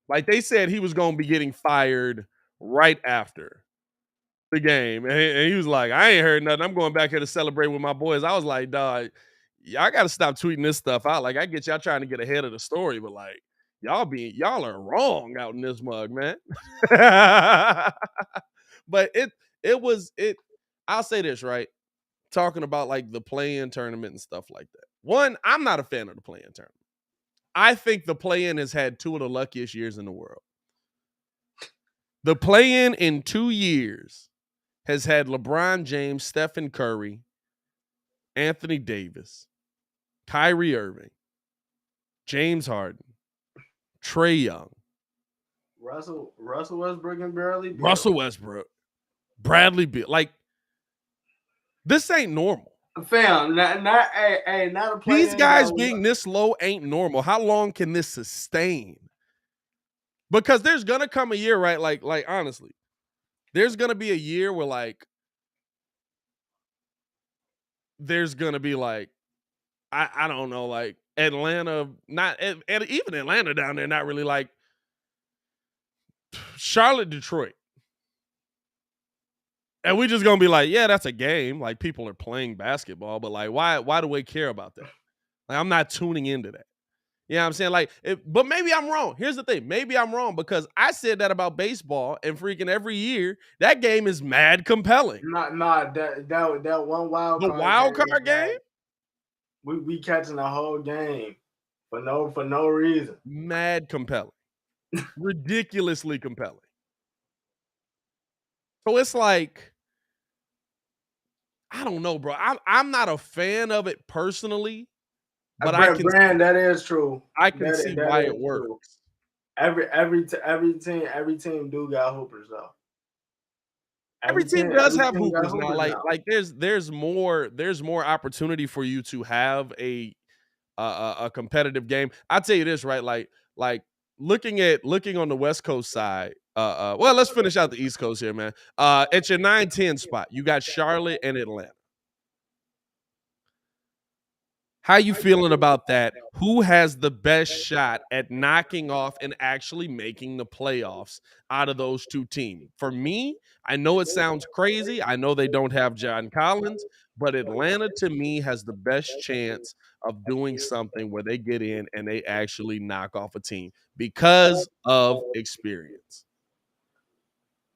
Like, they said he was going to be getting fired right after the game. And he was like, I ain't heard nothing. I'm going back here to celebrate with my boys. I was like, dog, y'all got to stop tweeting this stuff out. Like, I get y'all trying to get ahead of the story, but, like, y'all are wrong out in this mug, man. But I'll say this, right? Talking about, like, the play-in tournament and stuff like that. One, I'm not a fan of the play-in tournament. I think the play-in has had 2 of the luckiest years in the world. The play-in in 2 years has had LeBron James, Stephen Curry, Anthony Davis, Kyrie Irving, James Harden, Trae Young, Russell Westbrook and Bradley Beal. Russell Westbrook, Bradley Beal. Like, this ain't normal. Fam, not a play. These guys being this low ain't normal. How long can this sustain? Because there's gonna come a year, right? Like honestly, there's gonna be a year where, like, there's gonna be like, I don't know, like Atlanta, not and even Atlanta down there, not really, like Charlotte, Detroit. And we just gonna be like, yeah, that's a game. Like, people are playing basketball, but, like, why do we care about that? Like, I'm not tuning into that. You know what I'm saying? Like, but maybe I'm wrong. Here's the thing. Maybe I'm wrong because I said that about baseball, and freaking every year, that game is mad compelling. That one wild card. The wild card game? We catching the whole game for no reason. Mad compelling. Ridiculously compelling. So it's like, I don't know, bro. I'm not a fan of it personally, but that is true. I can see why it works. Every team do got hoopers though. Every team does have hoopers now. Like there's more opportunity for you to have a competitive game. I'll tell you this, right? Like looking on the West Coast side. Well, let's finish out the East Coast here, man. At your 9-10 spot, you got Charlotte and Atlanta. How you feeling about that? Who has the best shot at knocking off and actually making the playoffs out of those two teams? For me, I know it sounds crazy. I know they don't have John Collins, but Atlanta to me has the best chance of doing something where they get in and they actually knock off a team because of experience.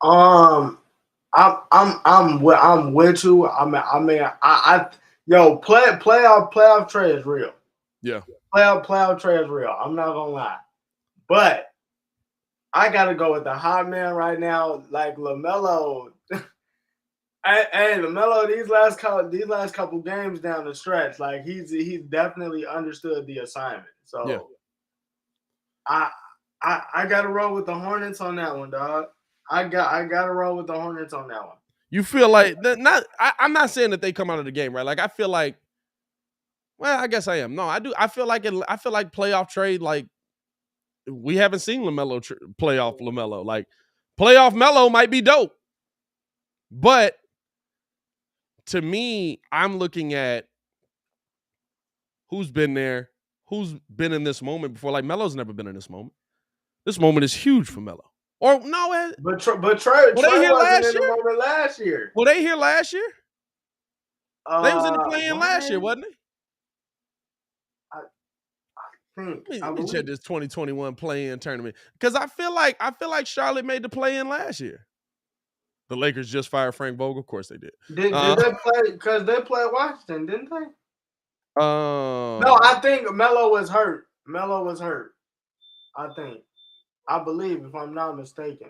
I'm with you. Playoff Trey is real. Yeah. Playoff Trey is real. I'm not gonna lie, but I gotta go with the hot man right now, like LaMelo. Hey, LaMelo, these last couple games down the stretch, like he's definitely understood the assignment. So Yeah. I gotta roll with the Hornets on that one, dog. I gotta roll with the Hornets on that one. You feel like I'm not saying that they come out of the game, right? Like I feel like, well, I guess I am. No, I do. I feel like playoff trade, like we haven't seen LaMelo playoff LaMelo. Like playoff Melo might be dope, but to me, I'm looking at who's been there, who's been in this moment before. Like Melo's never been in this moment. This moment is huge for Melo. Or no, but Trey wasn't in the moment last year. Were they here last year? They was in the play-in last year, wasn't they? Let me check this 2021 play-in tournament because I feel like Charlotte made the play-in last year. The Lakers just fired Frank Vogel. Of course they did. Did they play? Because they played Washington, didn't they? No, I think Melo was hurt. I believe, if I'm not mistaken.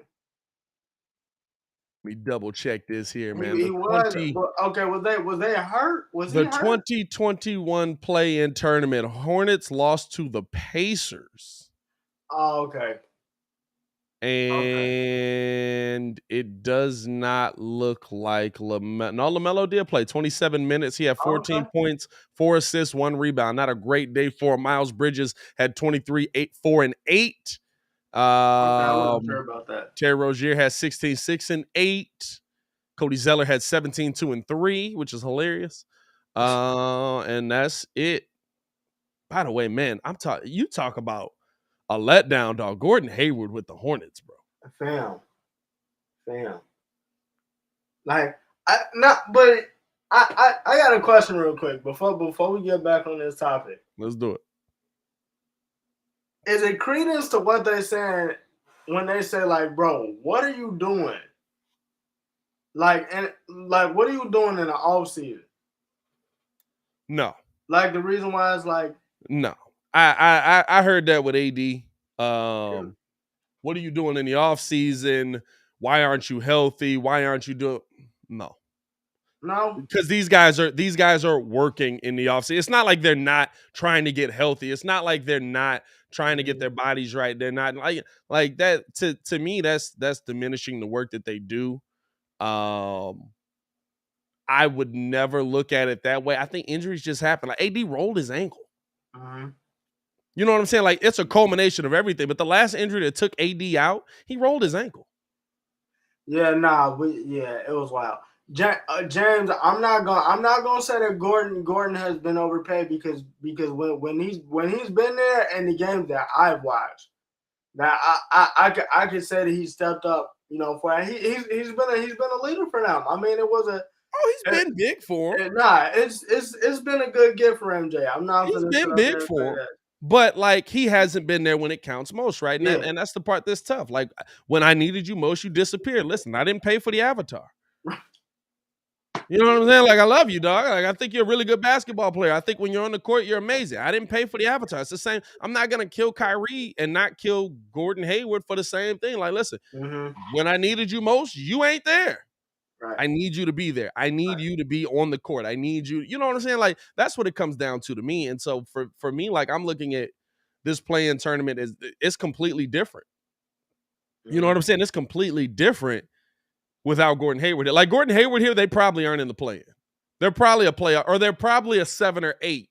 Let me double check this here, man. He was. Okay, was they hurt? Was he hurt? 2021 play-in tournament, Hornets lost to the Pacers. Oh, okay. And it does not look like LaMelo. No, LaMelo did play 27 minutes. He had 14 points, 4 assists, 1 rebound. Not a great day for him. Miles Bridges had 23, 8, 4, and 8. I wasn't sure about that. Terry Rozier had 16, 6, and 8. Cody Zeller had 17, 2, and 3, which is hilarious. And that's it. By the way, man, you talk about a letdown, dog. Gordon Hayward with the Hornets, bro. Fam. Like, I got a question real quick before we get back on this topic. Let's do it. Is it credence to what they're saying when they say, like, bro, what are you doing? Like, what are you doing in the offseason? No. Like, the reason why is like, no. I heard that with AD. What are you doing in the offseason? Why aren't you healthy? Why aren't you doing no? Because these guys are working in the offseason. It's not like they're not trying to get healthy. It's not like they're not trying to get their bodies right. They're not like that. To me, that's diminishing the work that they do. I would never look at it that way. I think injuries just happen. Like AD rolled his ankle. You know what I'm saying? Like it's a culmination of everything. But the last injury that took AD out, he rolled his ankle. Yeah, it was wild. James, I'm not gonna say that Gordon has been overpaid because when he's been there in the games that I've watched, now I could say that he stepped up. You know, for he's been a leader for them. I mean, it was a. Oh, he's been big for him. It's been a good gift for MJ. I'm not. He's been big for him. But, like, he hasn't been there when it counts most, right? And that's the part that's tough. Like, when I needed you most, you disappeared. Listen, I didn't pay for the avatar. You know what I'm saying? Like, I love you, dog. Like, I think you're a really good basketball player. I think when you're on the court, you're amazing. I didn't pay for the avatar. It's the same. I'm not going to kill Kyrie and not kill Gordon Hayward for the same thing. Like, listen, when I needed you most, you ain't there. Right. I need you to be there. I need you to be on the court. I need you. You know what I'm saying? Like, that's what it comes down to me. And so for me, like, I'm looking at this play-in tournament it's completely different. You know what I'm saying? It's completely different without Gordon Hayward. Like, Gordon Hayward here, they probably aren't in the play-in. They're probably a playoff, or they're probably a 7 or 8.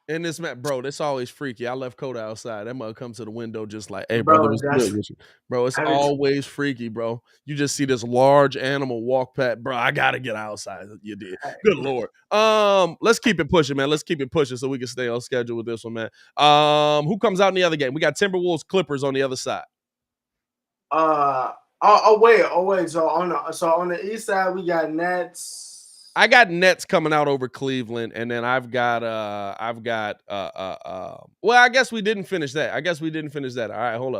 And this man, bro, that's always freaky. I left Coda outside. That mother comes to the window just like, hey, Bro, brother, what's good with you? Bro, it's always freaky, bro. You just see this large animal walk past. Bro, I gotta get outside. You did. Good Lord. Let's keep it pushing, man. Let's keep it pushing so we can stay on schedule with this one, man. Who comes out in the other game? We got Timberwolves Clippers on the other side. Wait. So on the east side, we got Nets. I got Nets coming out over Cleveland, and then I've got well, I guess we didn't finish that. All right, hold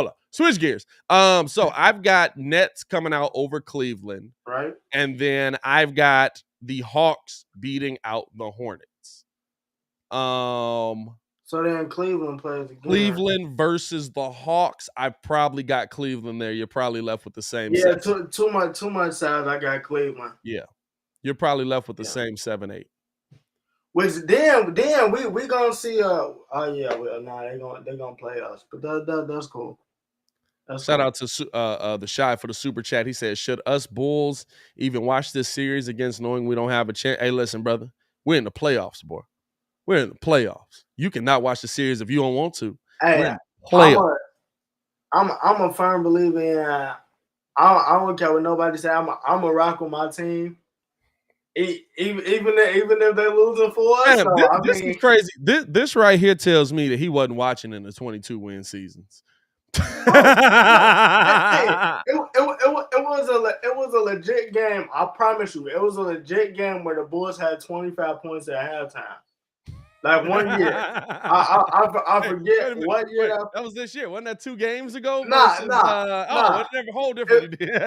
up. Switch gears. So I've got Nets coming out over Cleveland. Right. And then I've got the Hawks beating out the Hornets. So then Cleveland plays again. Cleveland versus the Hawks. I probably got Cleveland there. You're probably left with the same. Yeah, too much size. I got Cleveland. Yeah, you're probably left with the same 7-8. Which then we gonna see. They're gonna play us, but that's cool. Shout out to the Shy for the super chat. He said, "Should us Bulls even watch this series against knowing we don't have a chance?" Hey, listen, brother, we're in the playoffs, boy. We're in the playoffs. You cannot watch the series if you don't want to. Hey, I'm a firm believer in. I don't care what nobody say. I'm a rock with my team, even if they're losing for us. Man, this is crazy. This right here tells me that he wasn't watching in the 22 win seasons. It was a legit game. I promise you, it was a legit game where the Bulls had 25 points at halftime. Like 1 year, I forget what year that was. This year, wasn't that 2 games ago? Nah. It's a whole different. It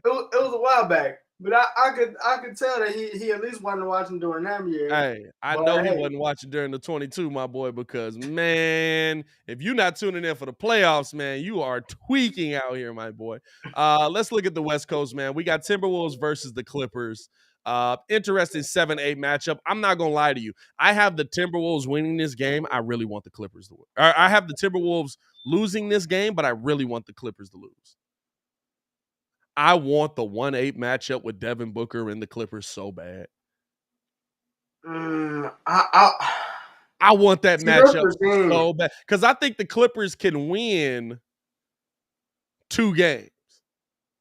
was a while back, but I could tell that he at least wasn't watching during that year. Hey, I know he wasn't watching during the 22, my boy, because man, if you're not tuning in for the playoffs, man, you are tweaking out here, my boy. Let's look at the West Coast, man. We got Timberwolves versus the Clippers. Interesting 7-8 matchup. I'm not gonna lie to you. I have the Timberwolves winning this game. I really want the Clippers to win. I have the Timberwolves losing this game, but I really want the Clippers to lose. I want the 1-8 matchup with Devin Booker and the Clippers so bad. I want that matchup so bad because I think the Clippers can win 2 games,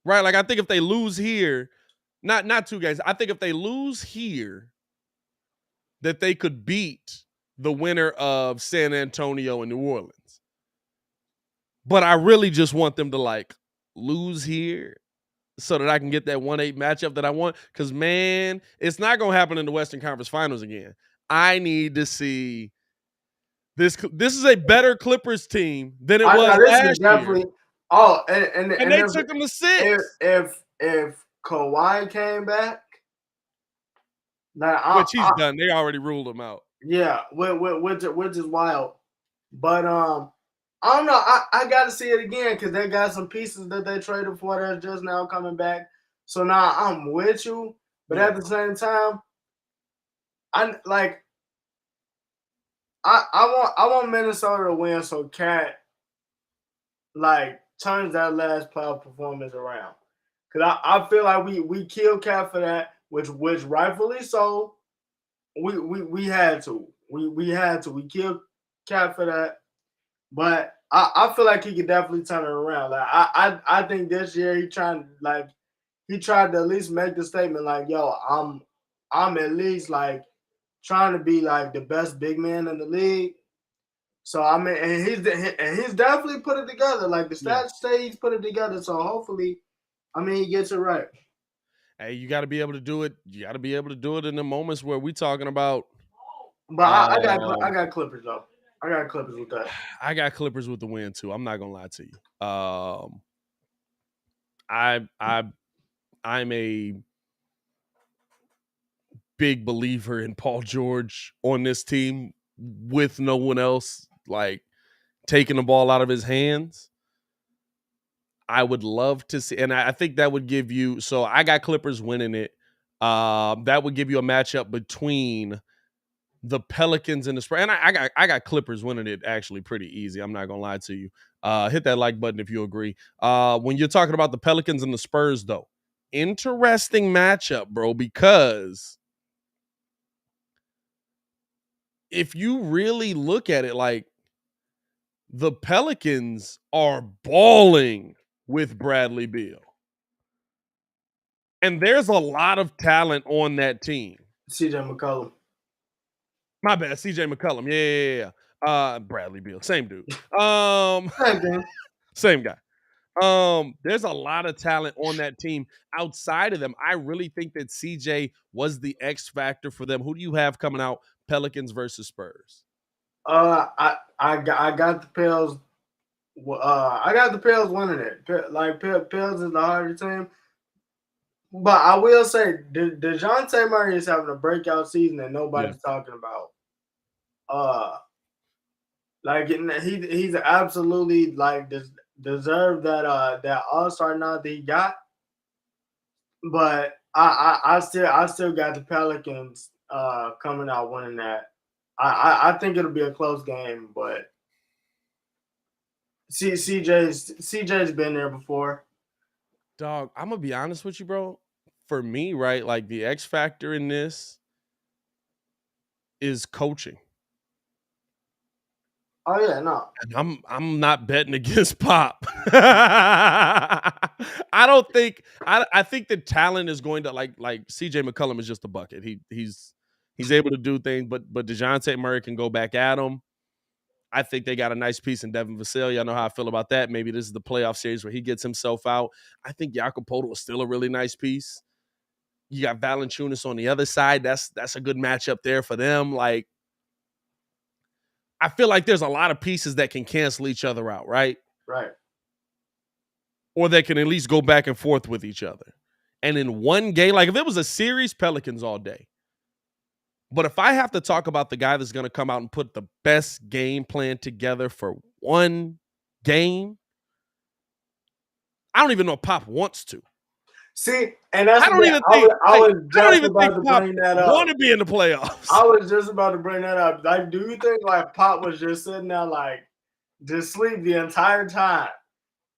right? Like I think if they lose here. Not 2 games. I think if they lose here, that they could beat the winner of San Antonio and New Orleans. But I really just want them to like lose here so that I can get that 1-8 matchup that I want. Because, man, it's not going to happen in the Western Conference Finals again. I need to see this. This is a better Clippers team than it was last year. Oh, and they took them to 6. If Kawhi came back, which he's done. They already ruled him out. Yeah, which is wild. But I don't know. I got to see it again because they got some pieces that they traded for that's just now coming back. So now I'm with you, but at the same time, I want Minnesota to win so Cat like turns that last playoff performance around. Because I feel like we killed Cat for that, which rightfully so. We had to. We had to. We killed Cat for that. But I feel like he could definitely turn it around. Like I think this year he tried to at least make the statement like, yo, I'm at least like trying to be like the best big man in the league. So I mean, and he's definitely put it together. Like the stats say he's put it together. So hopefully, I mean, he gets it right. Hey, you got to be able to do it. You got to be able to do it in the moments where we talking about. But I got Clippers though. I got Clippers with that. I got Clippers with the win too. I'm not gonna lie to you. I'm a big believer in Paul George on this team with no one else like taking the ball out of his hands. I would love to see, and I think that would give you. So I got Clippers winning it. That would give you a matchup between the Pelicans and the Spurs. And I got Clippers winning it actually pretty easy. I'm not gonna lie to you. Hit that like button if you agree. When you're talking about the Pelicans and the Spurs, though, interesting matchup, bro, because if you really look at it, like the Pelicans are balling with Bradley Beal. And there's a lot of talent on that team. CJ McCollum. My bad, CJ McCollum. Yeah. Bradley Beal, same dude. Same thing. Same guy. There's a lot of talent on that team. Outside of them, I really think that CJ was the X factor for them. Who do you have coming out? Pelicans versus Spurs. I got the Pels. I got the Pels winning it. Pels is the harder team. But I will say, DeJounte Murray is having a breakout season that nobody's talking about. He's absolutely deserved that All-Star nod that he got. But I still got the Pelicans coming out winning that. I think it'll be a close game, but CJ's been there before. Dog, I'm gonna be honest with you, bro. For me, right, like the X factor in this is coaching. Oh yeah, no. And I'm not betting against Pop. I think the talent is going to like CJ McCollum is just a bucket. He's able to do things, but DeJounte Murray can go back at him. I think they got a nice piece in Devin Vassell. Y'all know how I feel about that. Maybe this is the playoff series where he gets himself out. I think Jakob Poeltl is still a really nice piece. You got Valanciunas on the other side. That's a good matchup there for them. Like, I feel like there's a lot of pieces that can cancel each other out, right? Right. Or they can at least go back and forth with each other. And in one game, like if it was a series, Pelicans all day. But if I have to talk about the guy that's going to come out and put the best game plan together for one game, I don't even know if Pop wants to. See, and that's I don't even think Pop want to be in the playoffs. I was just about to bring that up. Like, do you think like Pop was just sitting there like just sleep the entire time,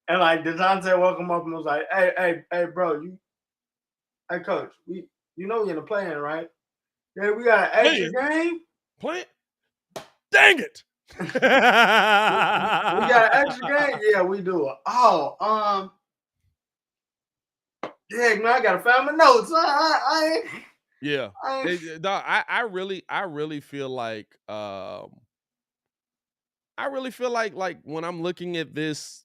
and like DeJounte woke him up and was like, "Hey, bro, hey coach, you know you're in the play-in, right? Yeah, we got an extra game. Play? Dang it! We got an extra game. Yeah, we do. Yeah, man, I gotta find my notes. I really feel like like when I'm looking at this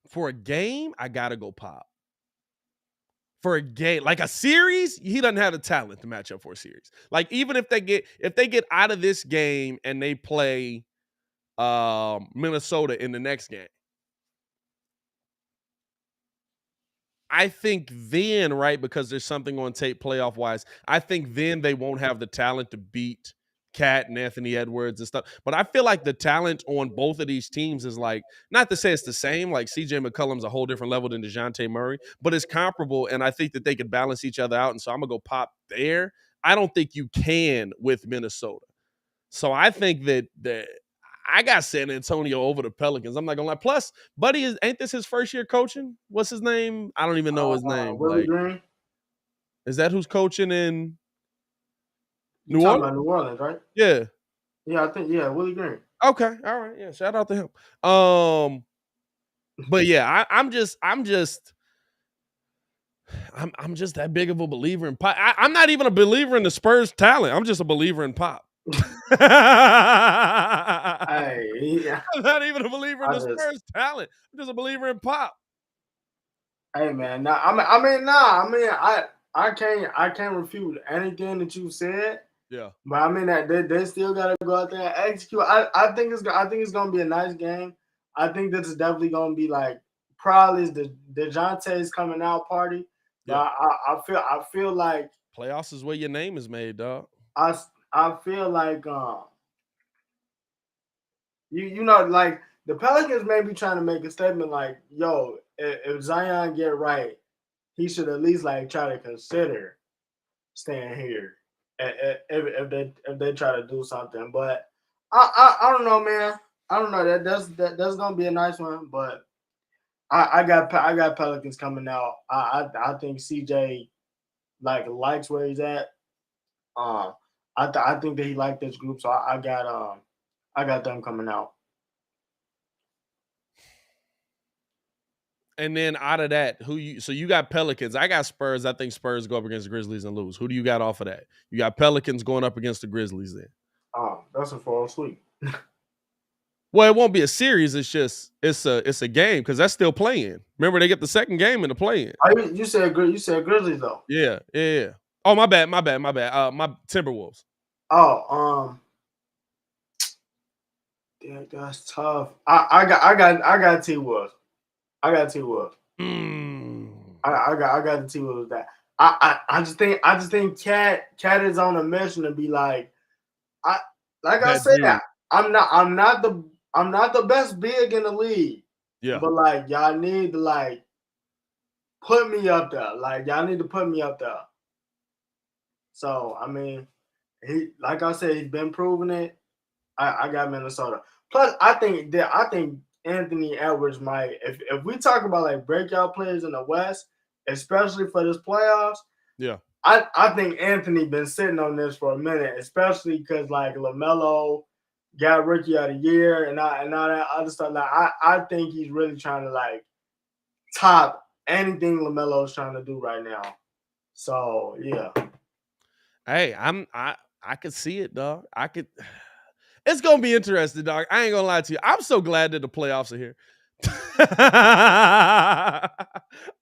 for a game, I gotta go Pop. For a game, like a series, he doesn't have the talent to match up for a series. Like even if they get out of this game and they play Minnesota in the next game, I think then, right, because there's something on tape playoff wise, I think then they won't have the talent to beat Cat and Anthony Edwards and stuff. But I feel like the talent on both of these teams is like, not to say it's the same, like CJ McCollum's a whole different level than DeJounte Murray, but it's comparable, and I think that they could balance each other out, and so I'm going to go Pop there. I don't think you can with Minnesota. So I think that I got San Antonio over the Pelicans. I'm not going to lie. Plus, Buddy, ain't this his first year coaching? What's his name? I don't even know his name. Willie Green? Is that who's coaching in New Orleans? About New Orleans, right? Yeah. Yeah, I think, Willie Green. Okay. All right. Yeah. Shout out to him. But yeah, I'm just that big of a believer in Pop. I'm not even a believer in the Spurs talent. I'm just a believer in Pop. I'm not even a believer in the Spurs talent. I'm just a believer in Pop. Hey man, I can't refute anything that you said. Yeah. But I mean that they still gotta go out there and execute. I think it's gonna be a nice game. I think this is definitely gonna be like probably the DeJounte's coming out party. Yeah. I feel like playoffs is where your name is made, dog. I feel like you know, like the Pelicans may be trying to make a statement like, yo, if Zion get right, he should at least like try to consider staying here if they try to do something. But I don't know, man. I don't know. That's gonna be a nice one, but I got Pelicans coming out. I think CJ likes where he's at. I think that he liked this group, so I got them coming out. And then out of that, so you got Pelicans. I got Spurs. I think Spurs go up against the Grizzlies and lose. Who do you got off of that? You got Pelicans going up against the Grizzlies then. That's a fall sweep. Well, it won't be a series. It's just it's a game because that's still playing. Remember, they get the second game in the play-in. You said Grizzlies though. Yeah. Oh, my bad. My Timberwolves. Oh, yeah, that's tough. I got T-Wolves. I got T-Wolves. I got the T-Wolves with that. I just think Cat is on a mission to be like I said, I'm not the best big in the league. Yeah. But like y'all need to like put me up there. Like y'all need to put me up there. So I mean, like I said, he's been proving it. I got Minnesota. Plus, I think Anthony Edwards might. If we talk about like breakout players in the West, especially for this playoffs, yeah, I think Anthony been sitting on this for a minute, especially because like LaMelo got Rookie of the Year and all that other stuff. Like I think he's really trying to like top anything LaMelo's trying to do right now. So yeah. Hey, I could see it, dog. It's gonna be interesting, dog. I ain't gonna lie to you. I'm so glad that the playoffs are here.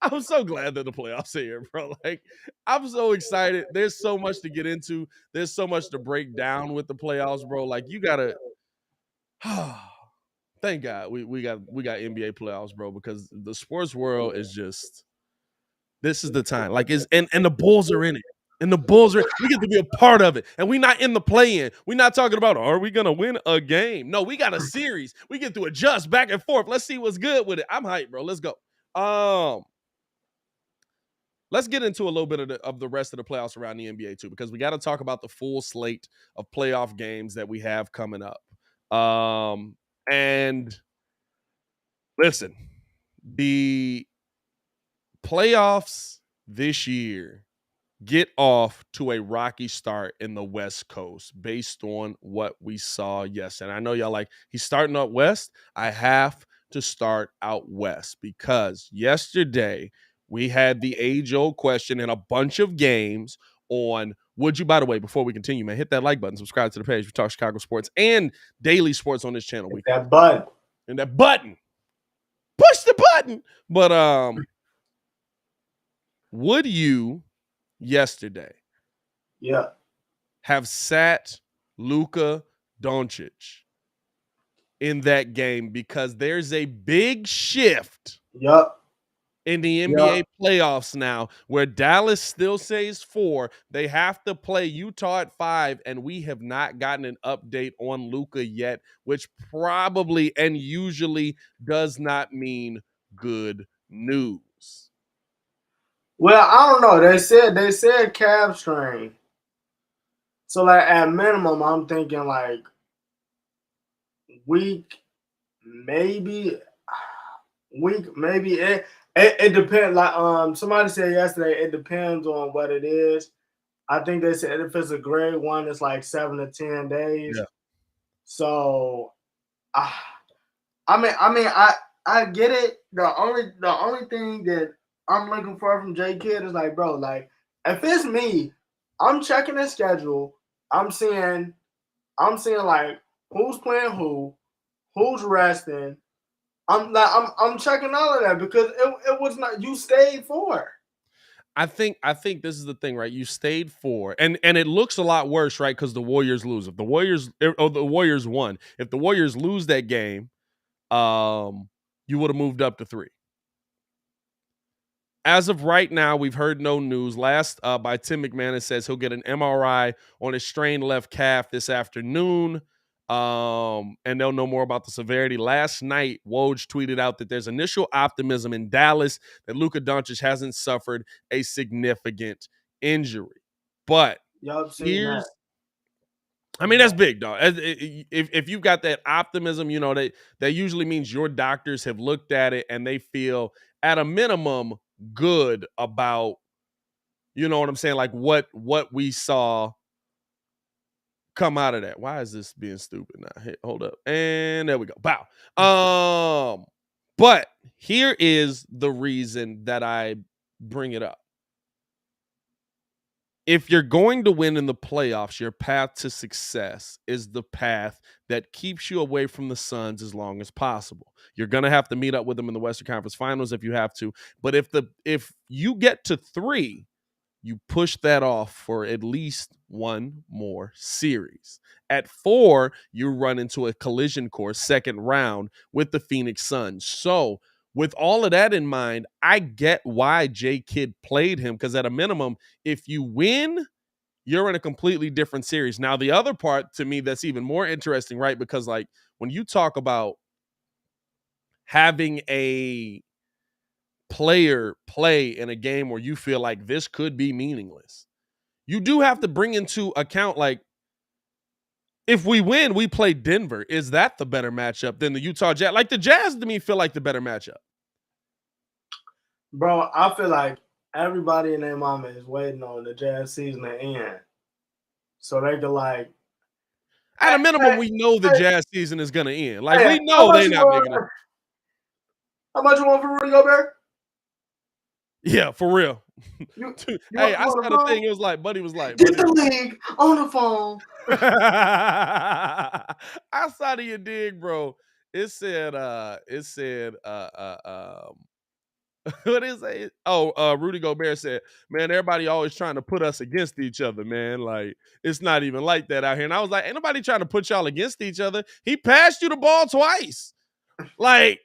I'm so glad that the playoffs are here, bro. Like, I'm so excited. There's so much to get into. There's so much to break down with the playoffs, bro. Like, you gotta. Thank God we got NBA playoffs, bro, because the sports world is just. This is the time. Like, and the Bulls are in it. And the Bulls we get to be a part of it. And we're not in the play-in. We're not talking about, are we going to win a game? No, we got a series. We get to adjust back and forth. Let's see what's good with it. I'm hyped, bro. Let's go. Let's get into a little bit of the rest of the playoffs around the NBA, too, because we got to talk about the full slate of playoff games that we have coming up. And listen, the playoffs this year get off to a rocky start in the West Coast based on what we saw yesterday. And I know y'all like, he's starting out West. I have to start out West because yesterday we had the age-old question in a bunch of games on would you, by the way, before we continue, man, hit that like button, subscribe to the page. We talk Chicago sports and daily sports on this channel. That button. And that button. Push the button. But would you yesterday have sat Luka Doncic in that game because there's a big shift in the NBA playoffs now where Dallas still says 4. They have to play Utah at 5, and we have not gotten an update on Luka yet, which probably and usually does not mean good news. Well, I don't know. They said calf strain. So like at minimum, I'm thinking like week, maybe. It depends. Like somebody said yesterday, it depends on what it is. I think they said if it's a grade 1, it's like 7 to 10 days. Yeah. So, I get it. The only thing that I'm looking for from J Kidd is like, bro, like if it's me, I'm checking the schedule. I'm seeing like who's playing who's resting. I'm checking all of that because it was not you stayed 4. I think this is the thing, right? You stayed 4, and it looks a lot worse, right? Because the Warriors lose. If the Warriors won, if the Warriors lose that game, you would have moved up to 3. As of right now, we've heard no news. Last by Tim McMahon, it says he'll get an MRI on his strained left calf this afternoon. And they'll know more about the severity. Last night, Woj tweeted out that there's initial optimism in Dallas that Luka Doncic hasn't suffered a significant injury. But here's, I mean, that's big, dog. If you've got that optimism, you know, that usually means your doctors have looked at it and they feel at a minimum good about, you know what I'm saying? Like what we saw come out of that. Why is this being stupid now? Hey, hold up. And there we go. Bow. But here is the reason that I bring it up. If you're going to win in the playoffs, your path to success is the path that keeps you away from the Suns as long as possible. You're going to have to meet up with them in the Western Conference Finals if you have to. But if you get to 3, you push that off for at least one more series. At 4, you run into a collision course second round with the Phoenix Suns. So with all of that in mind, I get why J. Kidd played him, because at a minimum, if you win, you're in a completely different series. Now, the other part to me that's even more interesting, right? Because like when you talk about having a player play in a game where you feel like this could be meaningless, you do have to bring into account, like, if we win, we play Denver. Is that the better matchup than the Utah Jazz? Like, the Jazz to me feel like the better matchup. Bro, I feel like everybody and their mama is waiting on the Jazz season to end, so they can like. At a minimum, we know the Jazz season is gonna end. Like, we how know much they're you not want- making it. How much you want for Rudy Gobert? Yeah, for real. You Hey, I want saw the the phone? thing. It was like, Buddy was like, Get the league on the phone. outside of your dig, bro. It said, what is it? Oh, Rudy Gobert said, man, everybody always trying to put us against each other, man. Like, it's not even like that out here. And I was like, ain't nobody trying to put y'all against each other. He passed you the ball twice. Like,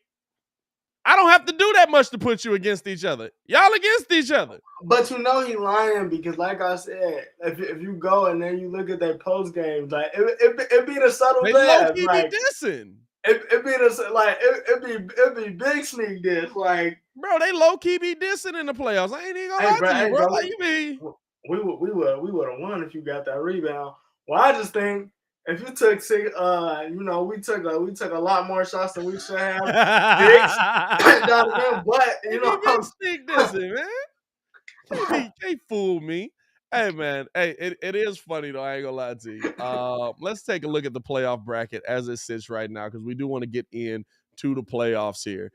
I don't have to do that much to put you against each other. Y'all against each other. But you know he lying, because like I said, if you go and then you look at their post games, like it be the subtle They jabs, low-key like be dissing. it be the like it be big sneak diss, like, Bro, they low-key be dissing in the playoffs. I ain't even gonna hey lie bro, to you, hey bro. bro, Like, you mean? we would have won if you got that rebound. Well, I just think if you took six, we took a lot more shots than we should have. Six, but They be big sneak dissing, man. Can't fool me. Hey, man. Hey, it is funny, though. I ain't gonna lie to you. Let's take a look at the playoff bracket as it sits right now, because we do want to get into the playoffs here.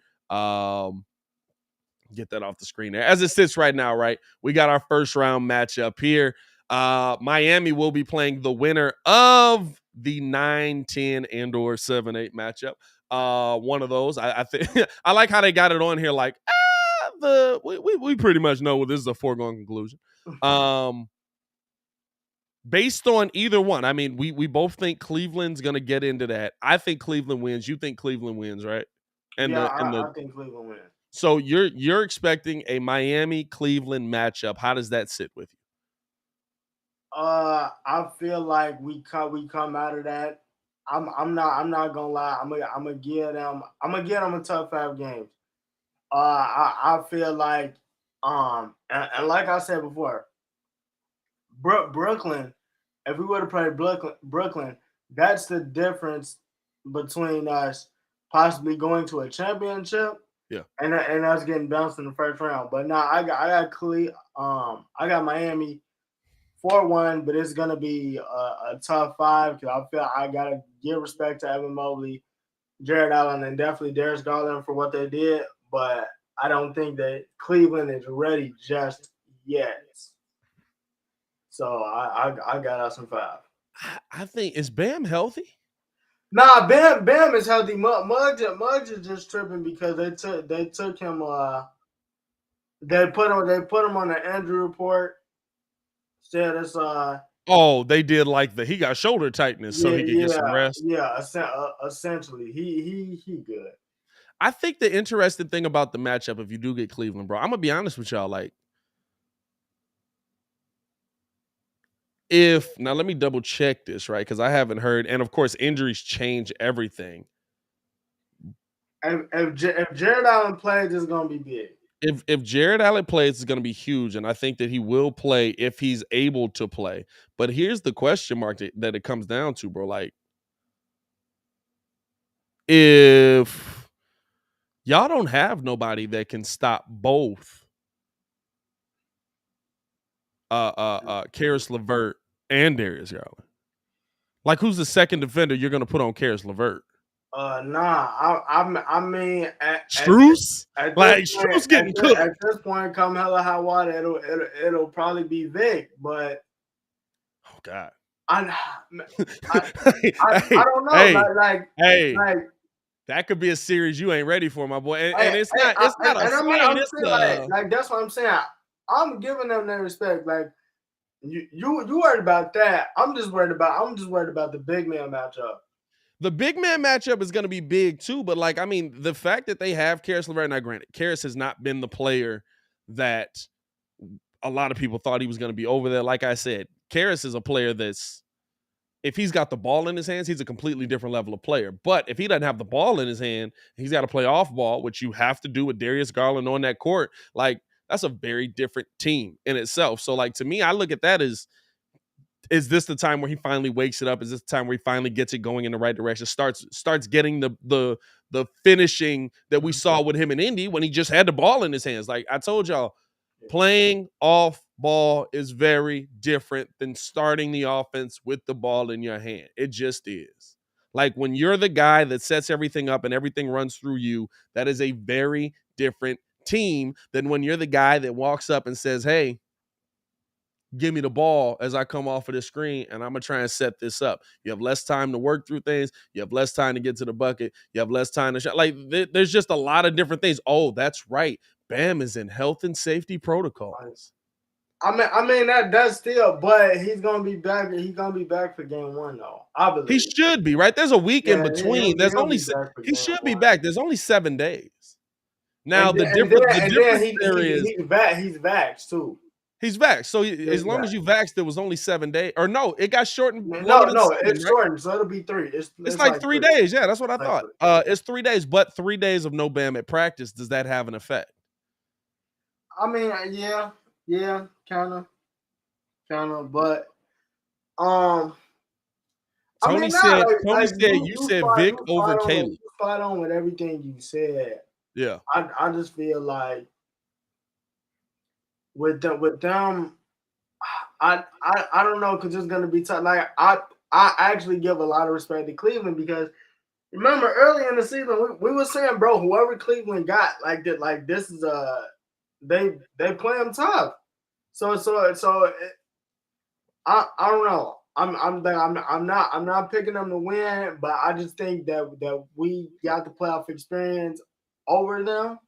Get that off the screen there. As it sits right now, right? We got our first round matchup here. Miami will be playing the winner of the 9-10 and or 7-8 matchup. One of those. I think I like how they got it on here, like, we pretty much know this is a foregone conclusion. Based on either one, I mean, we both think Cleveland's gonna get into that. I think Cleveland wins. You think Cleveland wins, right? And I think Cleveland wins. So you're expecting a Miami-Cleveland matchup. How does that sit with you? I feel like we come out of that. I'm not gonna lie. I'm gonna give them a tough 5 games. I feel like and like I said before, Brooklyn. If we were to play Brooklyn, that's the difference between us possibly going to a championship. Yeah. And us getting bounced in the first round. But now I got Miami 4-1, but it's gonna be a tough 5, because I feel I gotta give respect to Evan Mobley, Jared Allen, and definitely Darius Garland for what they did. But I don't think that Cleveland is ready just yet. So I got us some 5. I think, is Bam healthy? Nah, Bam is healthy. Muggs is just tripping because they took him. They put him on the injury report. Said it's Oh, they did like he got shoulder tightness, so he could get some rest. Yeah, essentially, he good. I think the interesting thing about the matchup, if you do get Cleveland, bro, I'm gonna be honest with y'all. Like, now let me double check this, right? Because I haven't heard, and of course, injuries change everything. If Jared Allen plays, it's gonna be big. If Jared Allen plays, it's going to be huge, and I think that he will play if he's able to play. But here's the question mark that it comes down to, bro. Like, if y'all don't have nobody that can stop both Karis LeVert and Darius Garland, Like, who's the second defender you're going to put on Karis LeVert? I mean, Strus? at Like, this point, Strus getting cooked. At this point, come hella high water, it'll probably be Vic, but Oh, God. I Hey, don't know. hey, Like that could be a series you ain't ready for, my boy. And Hey, it's hey, not a and I mean, sign. I'm It's saying like that's what I'm saying. I'm giving them their respect. Like you worried about that. I'm just worried about the big man matchup. the big man matchup is going to be big too. But like, I mean, the fact that they have Karis LeVert, now granted, Karis has not been the player that a lot of people thought he was going to be over there. Like I said, Karis is a player that's, if he's got the ball in his hands, he's a completely different level of player. But if he doesn't have the ball in his hand, he's got to play off ball, which you have to do with Darius Garland on that court. Like, that's a very different team in itself. So, like, to me, I look at that as, is this the time where he finally wakes it up? Is this the time where he finally gets it going in the right direction? Starts getting the finishing that we saw with him in Indy when he just had the ball in his hands. Like I told y'all, playing off ball is very different than starting the offense with the ball in your hand. It just is. Like when you're the guy that sets everything up and everything runs through you, that is a very different team than when you're the guy that walks up and says, hey, give me the ball as I come off of the screen, and I'm going to try and set this up. You have less time to work through things. You have less time to get to the bucket. You have less time to shot. Like, there's just a lot of different things. Oh, that's right. Bam is in health and safety protocols. I mean that's still, but he's gonna be back. He's gonna be back for game one, though. I believe he should be, right? There's a week in between. There's only he should be back. There's only 7 days. Now the difference there is he's back. He's vaxxed too. He's vaxxed. So as long as you vaxxed, it was only 7 days. Or no, it got shortened. No, it's shortened. So it'll be 3. It's like 3 days. Yeah, that's what I thought. It's 3 days, but 3 days of no Bam at practice. Does that have an effect? I mean, yeah, kind of, but Tony said you said Vic over Caleb. Spot on with everything you said. Yeah, I just feel like with them, I don't know, because it's gonna be tough. Like I actually give a lot of respect to Cleveland, because remember early in the season we were saying, bro, whoever Cleveland got, this is they play them tough. So I don't know. I'm not picking them to win, but I just think that we got the playoff experience over them,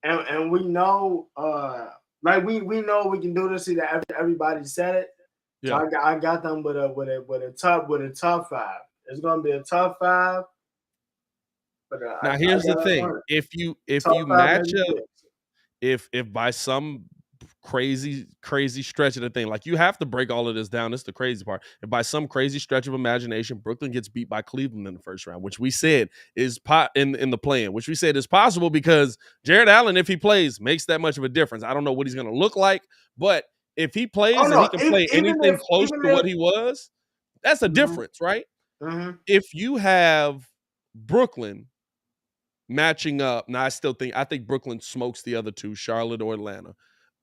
and we know we know we can do this. See that everybody said it. Yeah. So I got them with a tough 5. It's gonna be a tough 5. But now here's the thing: if you match up, if by some crazy stretch of the thing, like, you have to break all of this down. This is the crazy part. If by some crazy stretch of imagination Brooklyn gets beat by Cleveland in the first round, which we said is in the play-in, which we said is possible because Jared Allen, if he plays, makes that much of a difference. I don't know what he's going to look like, but if he plays and he can play anything close to what he was, that's a difference, right? Mm-hmm. If you have Brooklyn matching up, now I think Brooklyn smokes the other two, Charlotte or Atlanta.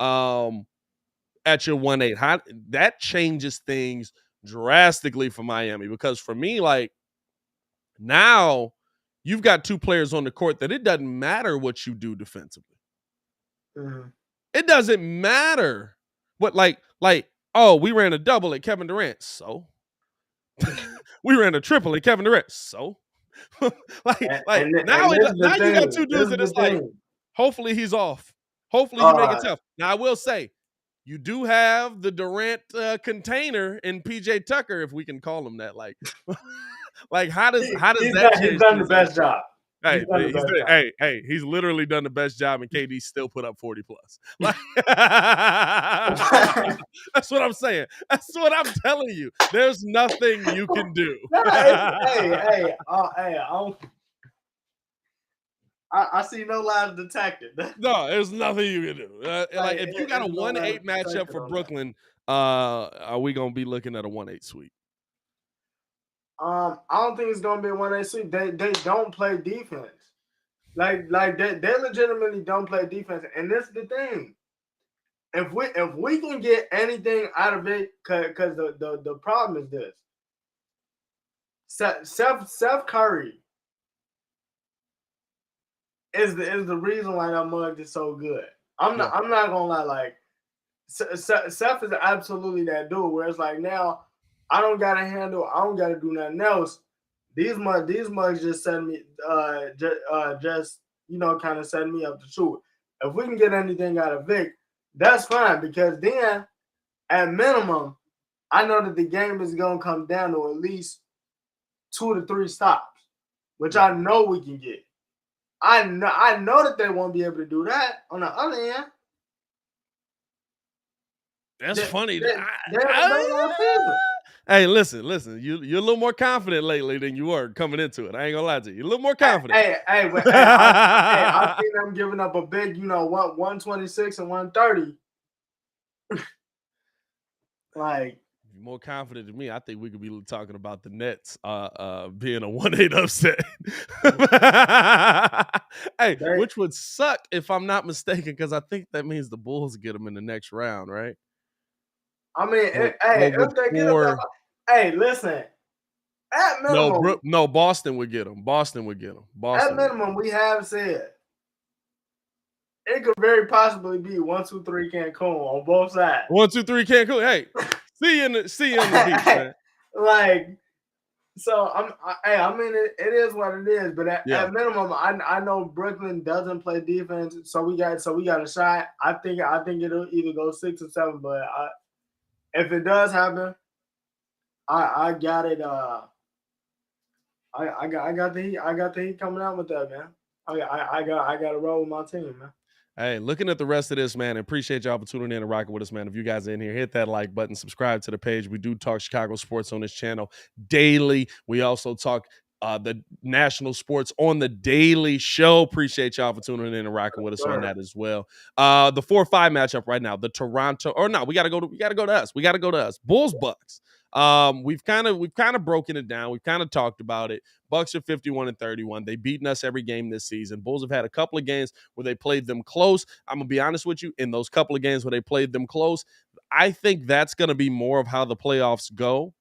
At your 1-8, that changes things drastically for Miami, because for me, like, now you've got 2 players on the court that it doesn't matter what you do defensively. Mm-hmm. It doesn't matter what, like, oh, we ran a double at Kevin Durant, so we ran a triple at Kevin Durant, so now you got 2 dudes that it's like, hopefully he's off. Hopefully you make it tough. Now I will say, you do have the Durant container in PJ Tucker, if we can call him that. Like, how does that change? He's done the best job. He's literally done the best job, and KD still put up 40 plus. Like, that's what I'm saying. That's what I'm telling you. There's nothing you can do. I see no lies detected. No, there's nothing you can do. If you got a 1-8 matchup for Brooklyn, are we gonna be looking at a 1-8 sweep? I don't think it's gonna be a 1-8 sweep. They don't play defense. Like they legitimately don't play defense, and this is the thing. If we can get anything out of it, because the problem is this: Seth Curry is the reason why that mug is so good. I'm not gonna lie. Like Seth is absolutely that dude. Where it's like now I don't gotta handle. I don't gotta do nothing else. These mugs just set me just kind of setting me up to shoot. If we can get anything out of Vic, that's fine because then at minimum, I know that the game is gonna come down to at least 2 to 3 stops, which I know we can get. I know that they won't be able to do that. On the other hand, that's funny. Hey, listen. You're a little more confident lately than you were coming into it. I ain't gonna lie to you. You're a little more confident. I've seen them giving up a big, 126 and 130. Like, you're more confident than me. I think we could be talking about the Nets being a 1-8 upset. Which would suck if I'm not mistaken, because I think that means the Bulls get them in the next round, right? I mean, if they get them, listen. At minimum, no, Boston would get them. At minimum, we have said it could very possibly be 1-2-3 Cancun on both sides. 1-2-3 Cancun. Hey, see you in the beach, man. Like, so I mean, it is what it is. But at minimum, I know Brooklyn doesn't play defense, so we got a shot. I think it'll either go 6 or 7. But if it does happen, I got it. I got the heat coming out with that, man. I got to roll with my team, man. Hey, looking at the rest of this, man, appreciate y'all for tuning in and rocking with us, man. If you guys are in here, hit that like button, subscribe to the page. We do talk Chicago sports on this channel daily. We also talk the national sports on the daily show. Appreciate y'all for tuning in and rocking with us on that as well. The 4-5 matchup right now, the Toronto, or no, we gotta go to us. Bulls Bucks. We've kind of broken it down. We've kind of talked about it. Bucks are 51-31. They've beaten us every game this season. Bulls have had a couple of games where they played them close. I'm gonna be honest with you. In those couple of games where they played them close, I think that's gonna be more of how the playoffs go.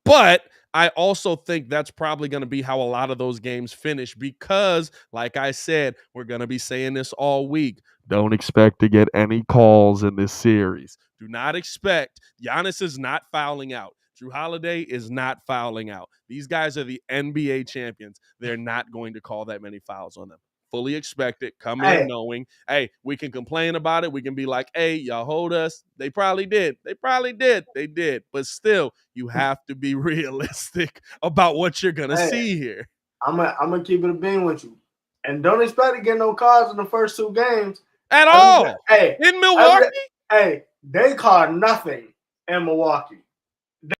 But I also think that's probably going to be how a lot of those games finish because, like I said, we're going to be saying this all week. Don't expect to get any calls in this series. Do not expect. Giannis is not fouling out. Drew Holiday is not fouling out. These guys are the NBA champions. They're not going to call that many fouls on them. Fully expect it. Come in knowing, hey, we can complain about it. We can be like, hey, y'all hold us. They probably did. They did. But still, you have to be realistic about what you're going to see here. I'm gonna keep it a bean with you. And don't expect to get no calls in the first 2 games. At all. In Milwaukee? They called nothing in Milwaukee.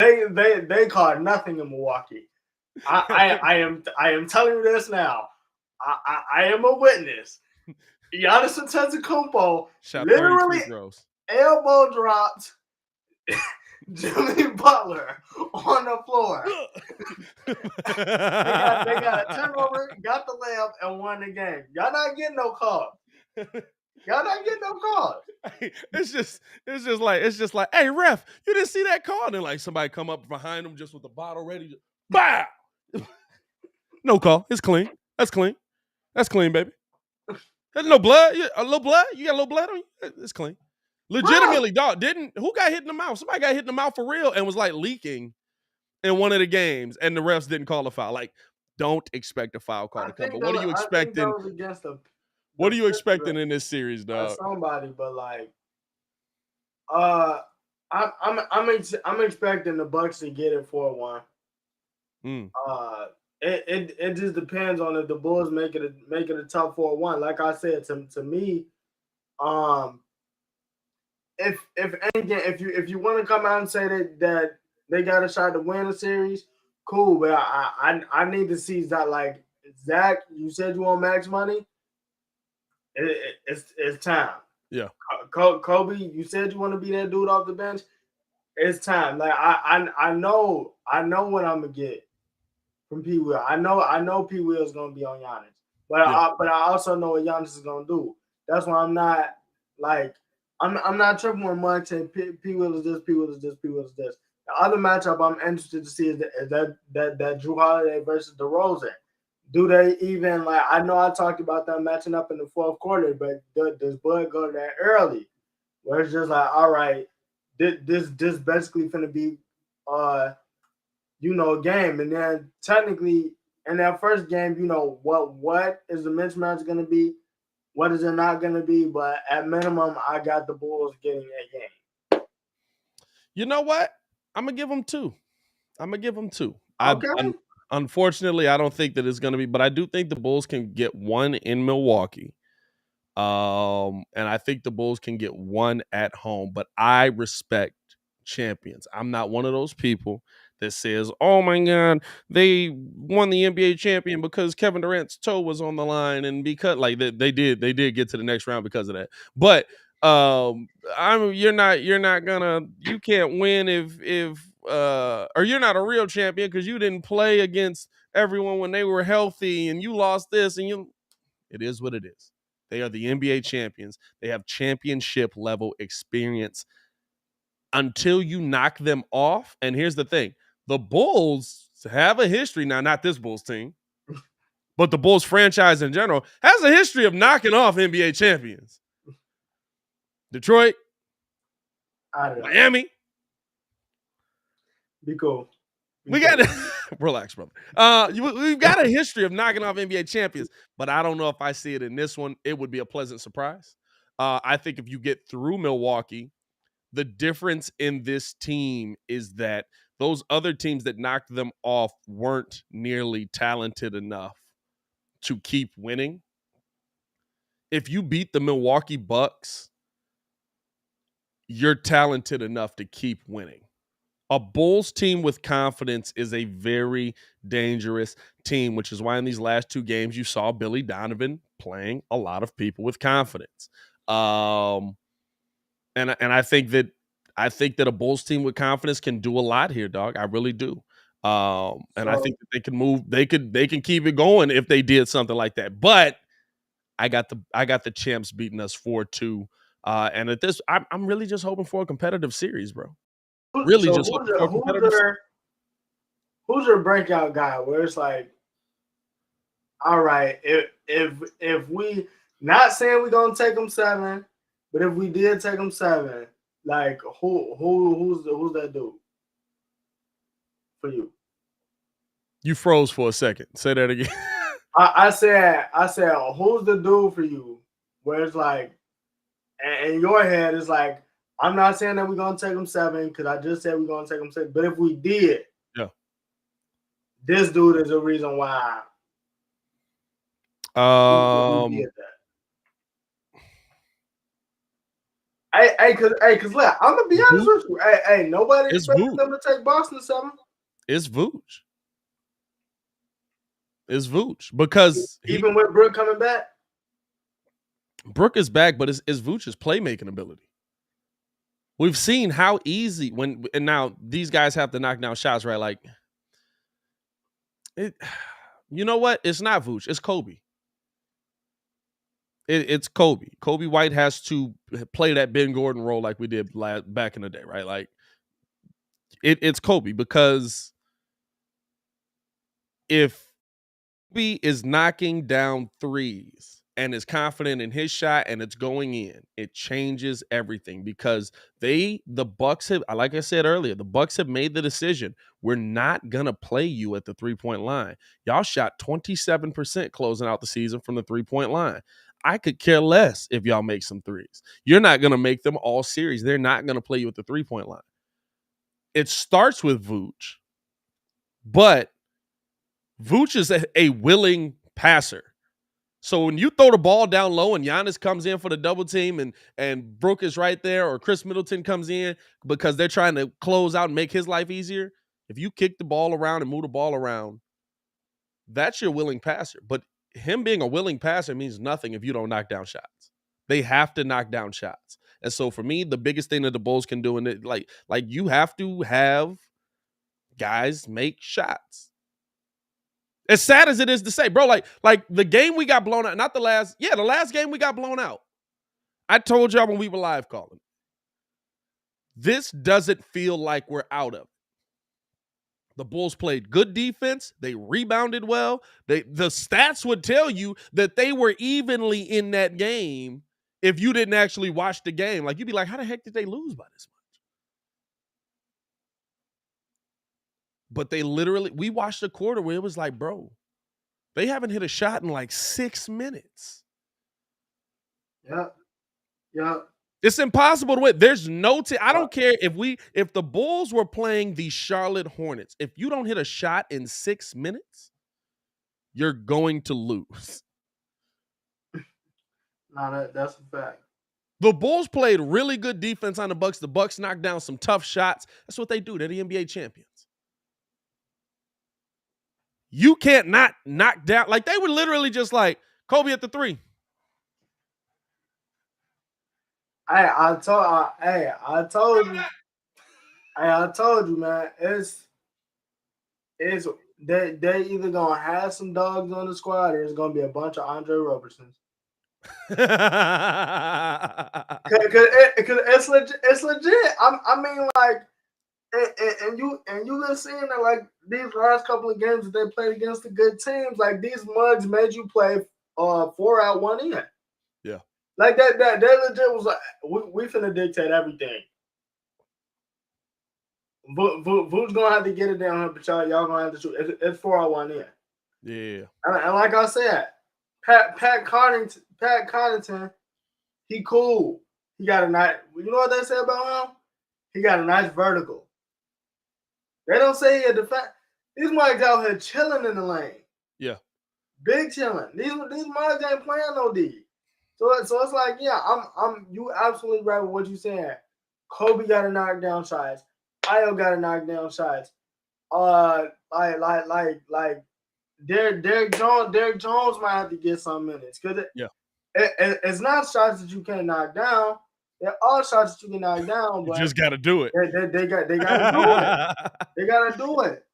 They called nothing in Milwaukee. I am telling you this now. I am a witness. Giannis Antetokounmpo literally elbow dropped Jimmy Butler on the floor. they got a turnover, got the layup, and won the game. Y'all not getting no calls. It's just like, hey, ref, you didn't see that call? And then like somebody come up behind him just with the bottle ready to bow. No call. It's clean. That's clean, baby. There's no blood. A little blood? You got a little blood on you? It's clean. Legitimately, dog. Who got hit in the mouth? Somebody got hit in the mouth for real and was like leaking in one of the games, and the refs didn't call a foul. Like, don't expect a foul call to come. But what are you expecting? What are you expecting in this series, dog? Somebody, but like, I'm expecting the Bucks to get it 4-1. It just depends on if the Bulls make it a tough 4-1. Like I said, to me, if you want to come out and say that they got a shot to win a series, cool. But I need to see that. Like, Zach, you said you want max money. It's time. Yeah. Kobe, you said you want to be that dude off the bench. It's time. Like I know what I'm gonna get from P. Will. I know P. Will is gonna be on Giannis, but I also know what Giannis is gonna do. That's why I'm not like I'm not tripping when Mike said P. Will is this, P. Will is this, P. Will is this. The other matchup I'm interested to see is that Drew Holiday versus DeRozan. Do they even like? I know I talked about them matching up in the fourth quarter, but does Bud go that early? Where it's just like, all right, this basically gonna be a game, and then technically in that first game, what is the mismatch gonna be? What is it not gonna be? But at minimum, I got the Bulls getting that game. You know what? I'm gonna give them two. Okay. Unfortunately, I don't think that it's gonna be, but I do think the Bulls can get one in Milwaukee. And I think the Bulls can get one at home, but I respect champions. I'm not one of those people that says, "Oh my God, they won the NBA champion because Kevin Durant's toe was on the line," and because like they did get to the next round because of that. But you can't win if or you're not a real champion because you didn't play against everyone when they were healthy and you lost this and it is what it is. They are the NBA champions. They have championship level experience until you knock them off. And here's the thing. The Bulls have a history now, not this Bulls team, but the Bulls franchise in general has a history of knocking off NBA champions. Detroit, Miami. Be cool. We got to relax, brother. We've got a history of knocking off NBA champions, but I don't know if I see it in this one. It would be a pleasant surprise. I think if you get through Milwaukee, the difference in this team is that those other teams that knocked them off weren't nearly talented enough to keep winning. If you beat the Milwaukee Bucks, you're talented enough to keep winning. A Bulls team with confidence is a very dangerous team, which is why in these last two games you saw Billy Donovan playing a lot of people with confidence. And I think that a Bulls team with confidence can do a lot here, dog. I really do. I think that they can move. They can keep it going if they did something like that. But I got the champs beating us 4-2. And at this, I'm really just hoping for a competitive series, bro. Really, so just who's your breakout guy? Where it's like, all right, if we not saying we're gonna take them 7, but if we did take them 7, like who's that dude for you? You froze for a second. Say that again. I said, who's the dude for you? Where it's like, in your head, it's like, I'm not saying that we're gonna take them 7 because I just said we're gonna take them 6. But if we did, yeah, this dude is the reason why. We did that. Cause look, I'm gonna be honest with you. Hey, nobody expected them to take Boston 7. It's Vooch. Because even with Brook coming back, Brook is back, but it's Vooch's playmaking ability. We've seen how easy and now these guys have to knock down shots, right? Like, you know what? It's not Vooch. It's Kobe. It's Kobe. Kobe White has to play that Ben Gordon role like we did back in the day, right? Like, it's Kobe because if Kobe is knocking down threes and is confident in his shot and it's going in, it changes everything because the Bucks have, like I said earlier, the Bucks have made the decision. We're not going to play you at the 3-point line. Y'all shot 27% closing out the season from the 3-point line. I could care less if y'all make some threes. You're not going to make them all series. They're not going to play you at the 3-point line. It starts with Vooch, but Vooch is a willing passer. So when you throw the ball down low and Giannis comes in for the double team and Brook is right there or Chris Middleton comes in because they're trying to close out and make his life easier, if you kick the ball around and move the ball around, that's your willing passer. But him being a willing passer means nothing if you don't knock down shots. They have to knock down shots. And so for me, the biggest thing that the Bulls can do, and like you have to have guys make shots. As sad as it is to say, bro, like the game we got blown out, the last game we got blown out. I told y'all when we were live calling. This doesn't feel like we're out of it. The Bulls played good defense. They rebounded well. The stats would tell you that they were evenly in that game if you didn't actually watch the game. Like, you'd be like, how the heck did they lose by this much? But they literally, we watched a quarter where it was like, bro, they haven't hit a shot in like 6 minutes. Yeah. Yeah. It's impossible to win. There's no I don't care if the Bulls were playing the Charlotte Hornets. If you don't hit a shot in 6 minutes, you're going to lose. No, that's a fact. The Bulls played really good defense on the Bucks. The Bucks knocked down some tough shots. That's what they do. They're the NBA champions. You can't not knock down. Like, they were literally just like, Kobe at the 3. I told you, man. It's they either gonna have some dogs on the squad, or it's gonna be a bunch of Andre Robertsons. Cause it's legit. I mean, like, and you been seeing that, like, these last couple of games that they played against the good teams, like, these mugs made you play 4 out, 1 in. Yeah. Like, that legit was like, we finna dictate everything. Vu's gonna have to get it down, but y'all gonna have to shoot. It's 4 out, 1 in. Yeah. And like I said, Pat Connaughton, he cool. He got a nice. You know what they say about him? He got a nice vertical. They don't say he a defense. These mugs out here chilling in the lane. Yeah. Big chilling. These mugs ain't playing no D. So it's like, yeah, I'm you absolutely right with what you saying. Kobe got to knock down shots. Ayo got to knock down shots. Like Derrick Jones might have to get some minutes, because it's not shots that you can't knock down. They're all shots that you can knock down, but you just got to do it. They got to do it. They got to do it.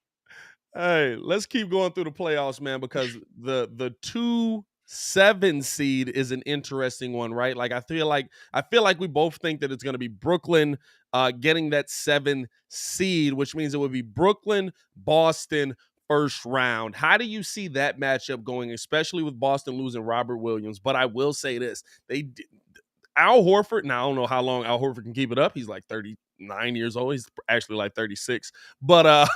Hey, let's keep going through the playoffs, man, because the 2-7 seed is an interesting one, right? Like, I feel like we both think that it's going to be Brooklyn getting that 7 seed, which means it would be Brooklyn, Boston, first round. How do you see that matchup going, especially with Boston losing Robert Williams? But I will say this: Al Horford. Now, I don't know how long Al Horford can keep it up. He's like 39 years old. He's actually like 36, but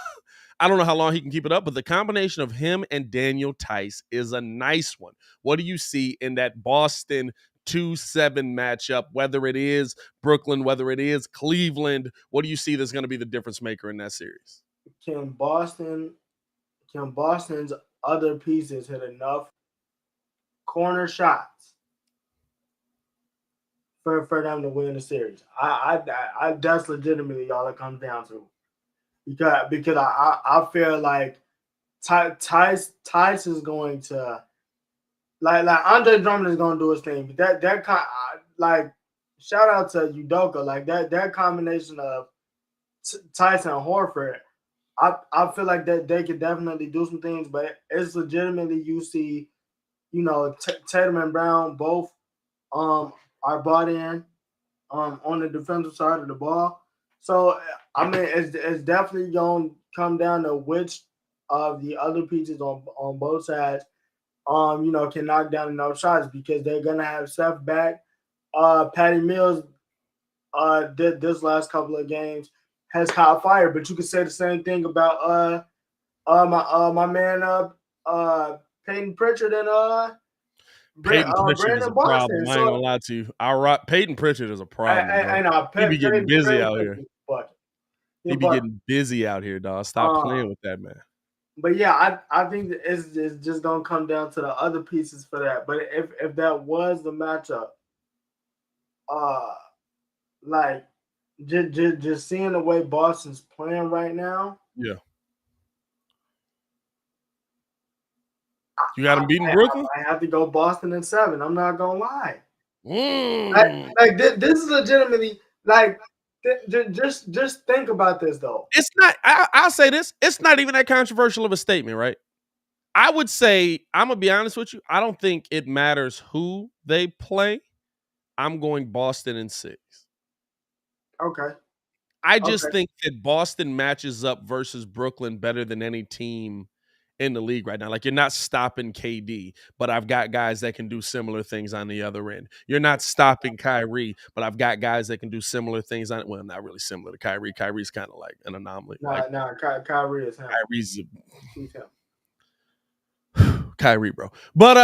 I don't know how long he can keep it up, but the combination of him and Daniel Tice is a nice one. What do you see in that Boston 2-7 matchup, whether it is Brooklyn, whether it is Cleveland? What do you see that's going to be the difference maker in that series? Can Boston's other pieces hit enough corner shots for them to win the series? I that's legitimately all it comes down to. Because I feel like Tice is going to, like Andre Drummond is going to do his thing. But that like, shout out to Udoka, like that combination of Tice and Horford, I feel like that they could definitely do some things. But it's legitimately, you see, Tatum and Brown both are bought in on the defensive side of the ball. So, I mean, it's definitely going to come down to which of the other pieces on both sides, can knock down enough shots, because they're going to have Seth back. Patty Mills did this last couple of games, has caught fire, but you could say the same thing about my man Peyton Pritchard and Peyton Pritchard is a problem. Boston. I ain't gonna lie to you. Peyton Pritchard is a problem. He be getting busy out here. He be getting busy out here, dog. Stop playing with that, man. But yeah, I think it's just gonna come down to the other pieces for that. But if that was the matchup, like just seeing the way Boston's playing right now, yeah. You got him beating Brooklyn? I have to go Boston in 7. I'm not gonna lie. Like this is legitimately, like, just think about this though. It's not. I'll say this. It's not even that controversial of a statement, right? I would say, I'm gonna be honest with you, I don't think it matters who they play. I'm going Boston in 6. Okay. I just think that Boston matches up versus Brooklyn better than any team in the league right now. Like, you're not stopping KD, but I've got guys that can do similar things on the other end. You're not stopping Kyrie, but I've got guys that can do similar things on, well, not really similar to Kyrie. Kyrie's kind of like an anomaly. Kyrie is him. Kyrie's He's him. Kyrie, bro. But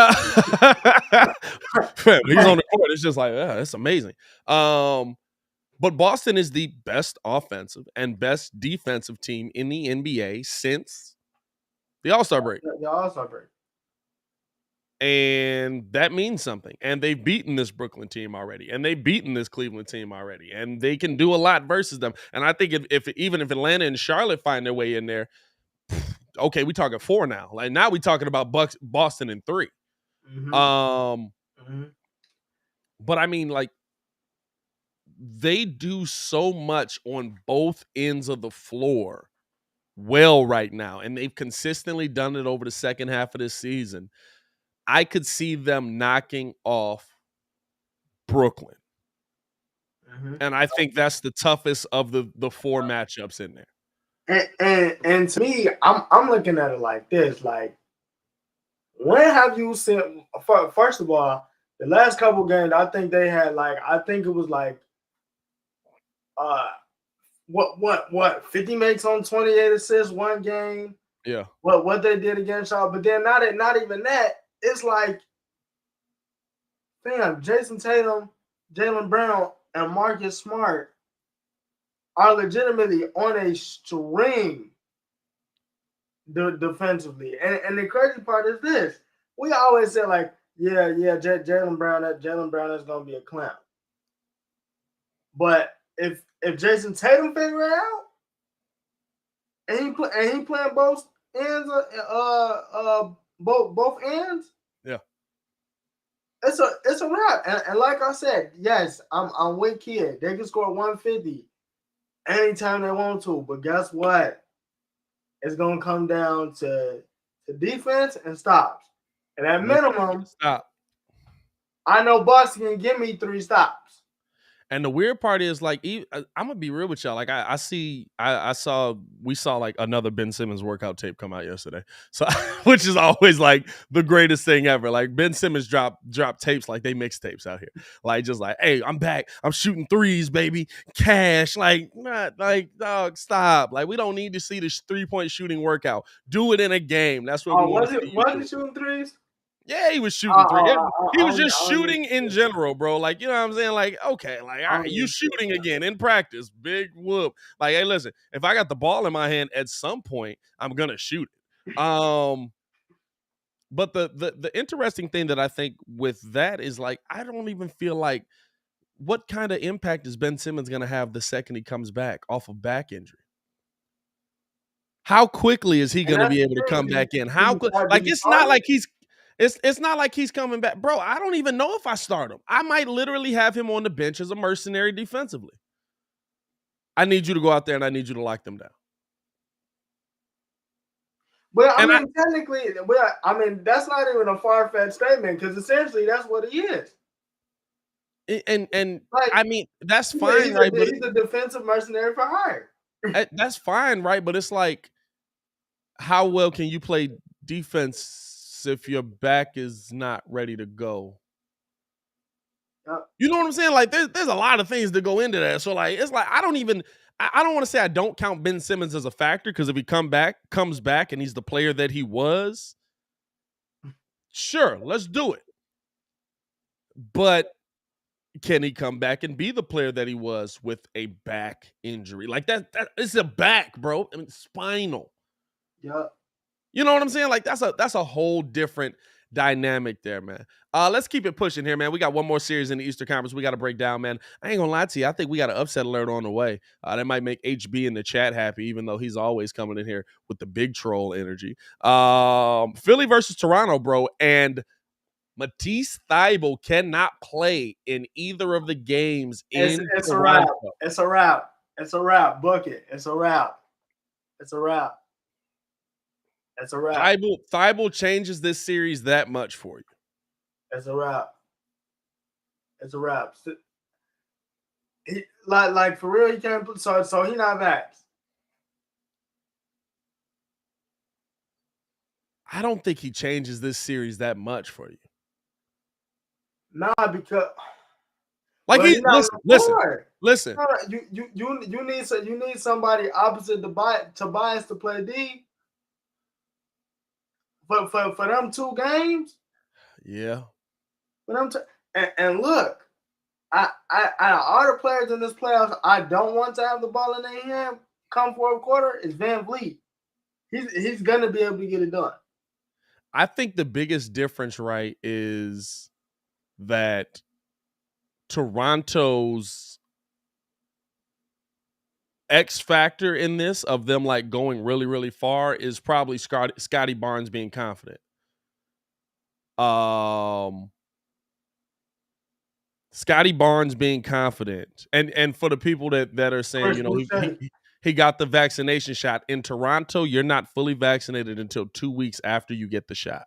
he's on the court. It's just like, yeah, it's amazing. But Boston is the best offensive and best defensive team in the NBA since the All-Star break. The All-Star break. And that means something. And they've beaten this Brooklyn team already. And they've beaten this Cleveland team already. And they can do a lot versus them. And I think if Atlanta and Charlotte find their way in there, okay, we talking 4 now. Like, now we talking about Boston in 3. Mm-hmm. But I mean, like, they do so much on both ends of the floor well right now, and they've consistently done it over the second half of this season. I could see them knocking off Brooklyn. Mm-hmm. And I think that's the toughest of the 4 matchups in there. And to me, I'm looking at it like this. Like, when have you seen, first of all, the last couple games, I think they had it was like what 50 makes on 28 assists one game. Yeah. What they did against y'all, but then not even that. It's like, fam, Jason Tatum, Jaylen Brown, and Marcus Smart are legitimately on a string defensively. And the crazy part is this. We always say, like, Jaylen Brown is gonna be a clown. But if Jason Tatum figure it out, and he playing both ends, both ends, yeah, it's a wrap. And like I said, yes, I'm with Kid. They can score 150 anytime they want to, but guess what? It's gonna come down to defense and stops. And at minimum, I know Boston can give me 3 stops. And the weird part is, like, I'm gonna be real with y'all. Like, we saw like another Ben Simmons workout tape come out yesterday. So, which is always like the greatest thing ever. Like, Ben Simmons drop tapes like they mixtapes out here. Like, just like, hey, I'm back. I'm shooting threes, baby. Cash. Like, not like, dog, stop. Like, we don't need to see this 3-point shooting workout. Do it in a game. That's what we want to see. Was he shooting threes? Yeah, he was shooting 3. He was just shooting in general, bro. Like, you know what I'm saying? Like, okay, like, all right, you shooting again in practice. Big whoop. Like, hey, listen, if I got the ball in my hand at some point, I'm gonna shoot it. But the interesting thing that I think with that is, like, I don't even feel like, what kind of impact is Ben Simmons gonna have the second he comes back off of back injury? How quickly is he gonna be able to come back in? How quick? Like, it's not like he's. It's not like he's coming back. Bro, I don't even know if I start him. I might literally have him on the bench as a mercenary defensively. I need you to go out there and I need you to lock them down. Well, technically, that's not even a far-fetched statement, because essentially that's what he is. And like, I mean, that's fine, right? But he's a defensive mercenary for hire. That's fine, right? But it's like, how well can you play defense if your back is not ready to go? You know what I'm saying? Like, there's a lot of things that go into that. So, like, it's like, I don't want to say I don't count Ben Simmons as a factor, because if he comes back and he's the player that he was, sure, let's do it. But can he come back and be the player that he was with a back injury? Like, that it's a back, bro. I mean, spinal. Yeah. You know what I'm saying? Like, that's a whole different dynamic there, man. Let's keep it pushing here, man. We got one more series in the Eastern Conference we got to break down, man. I ain't gonna lie to you. I think we got an upset alert on the way. That might make HB in the chat happy, even though he's always coming in here with the big troll energy. Philly versus Toronto, bro. And Matisse Thybulle cannot play in either of the games in It's Toronto. It's a wrap. It's a wrap. Book it. It's a wrap. It's a wrap. It's a wrap. Thybulle changes this series that much for you. It's a wrap. It's a wrap. like for real, he can't put so he not vaxxed. I don't think he changes this series that much for you. Nah, because like he listen. No, you need somebody opposite Tobias to play D. But for them 2 games, yeah. For them and look, I all the players in this playoffs, I don't want to have the ball in their hand come fourth quarter is Van Vliet. He's gonna be able to get it done. I think the biggest difference, right, is that Toronto's X factor in this of them like going really, really far is probably Scotty Barnes being confident. Scotty Barnes being confident, and for the people that are saying, you know, he got the vaccination shot in Toronto, you're not fully vaccinated until 2 weeks after you get the shot.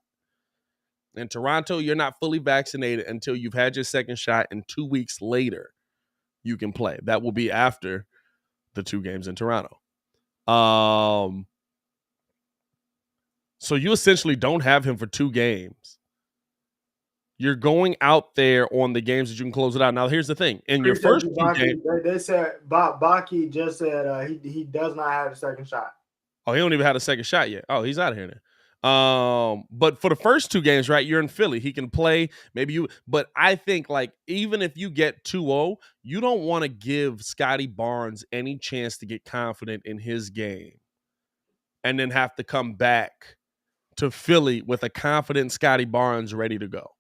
In Toronto, you're not fully vaccinated until you've had your second shot, and 2 weeks later you can play. That will be after the 2 games in Toronto. So you essentially don't have him for 2 games. You're going out there on the games that you can close it out. Now, here's the thing. In your first 2 games, they said Baki just said he does not have a second shot. Oh, he don't even have a second shot yet. Oh, he's out of here now. But for the first 2 games, right, you're in Philly. He can play. But I think, like, even if you get 2-0, you don't want to give Scotty Barnes any chance to get confident in his game and then have to come back to Philly with a confident Scotty Barnes ready to go.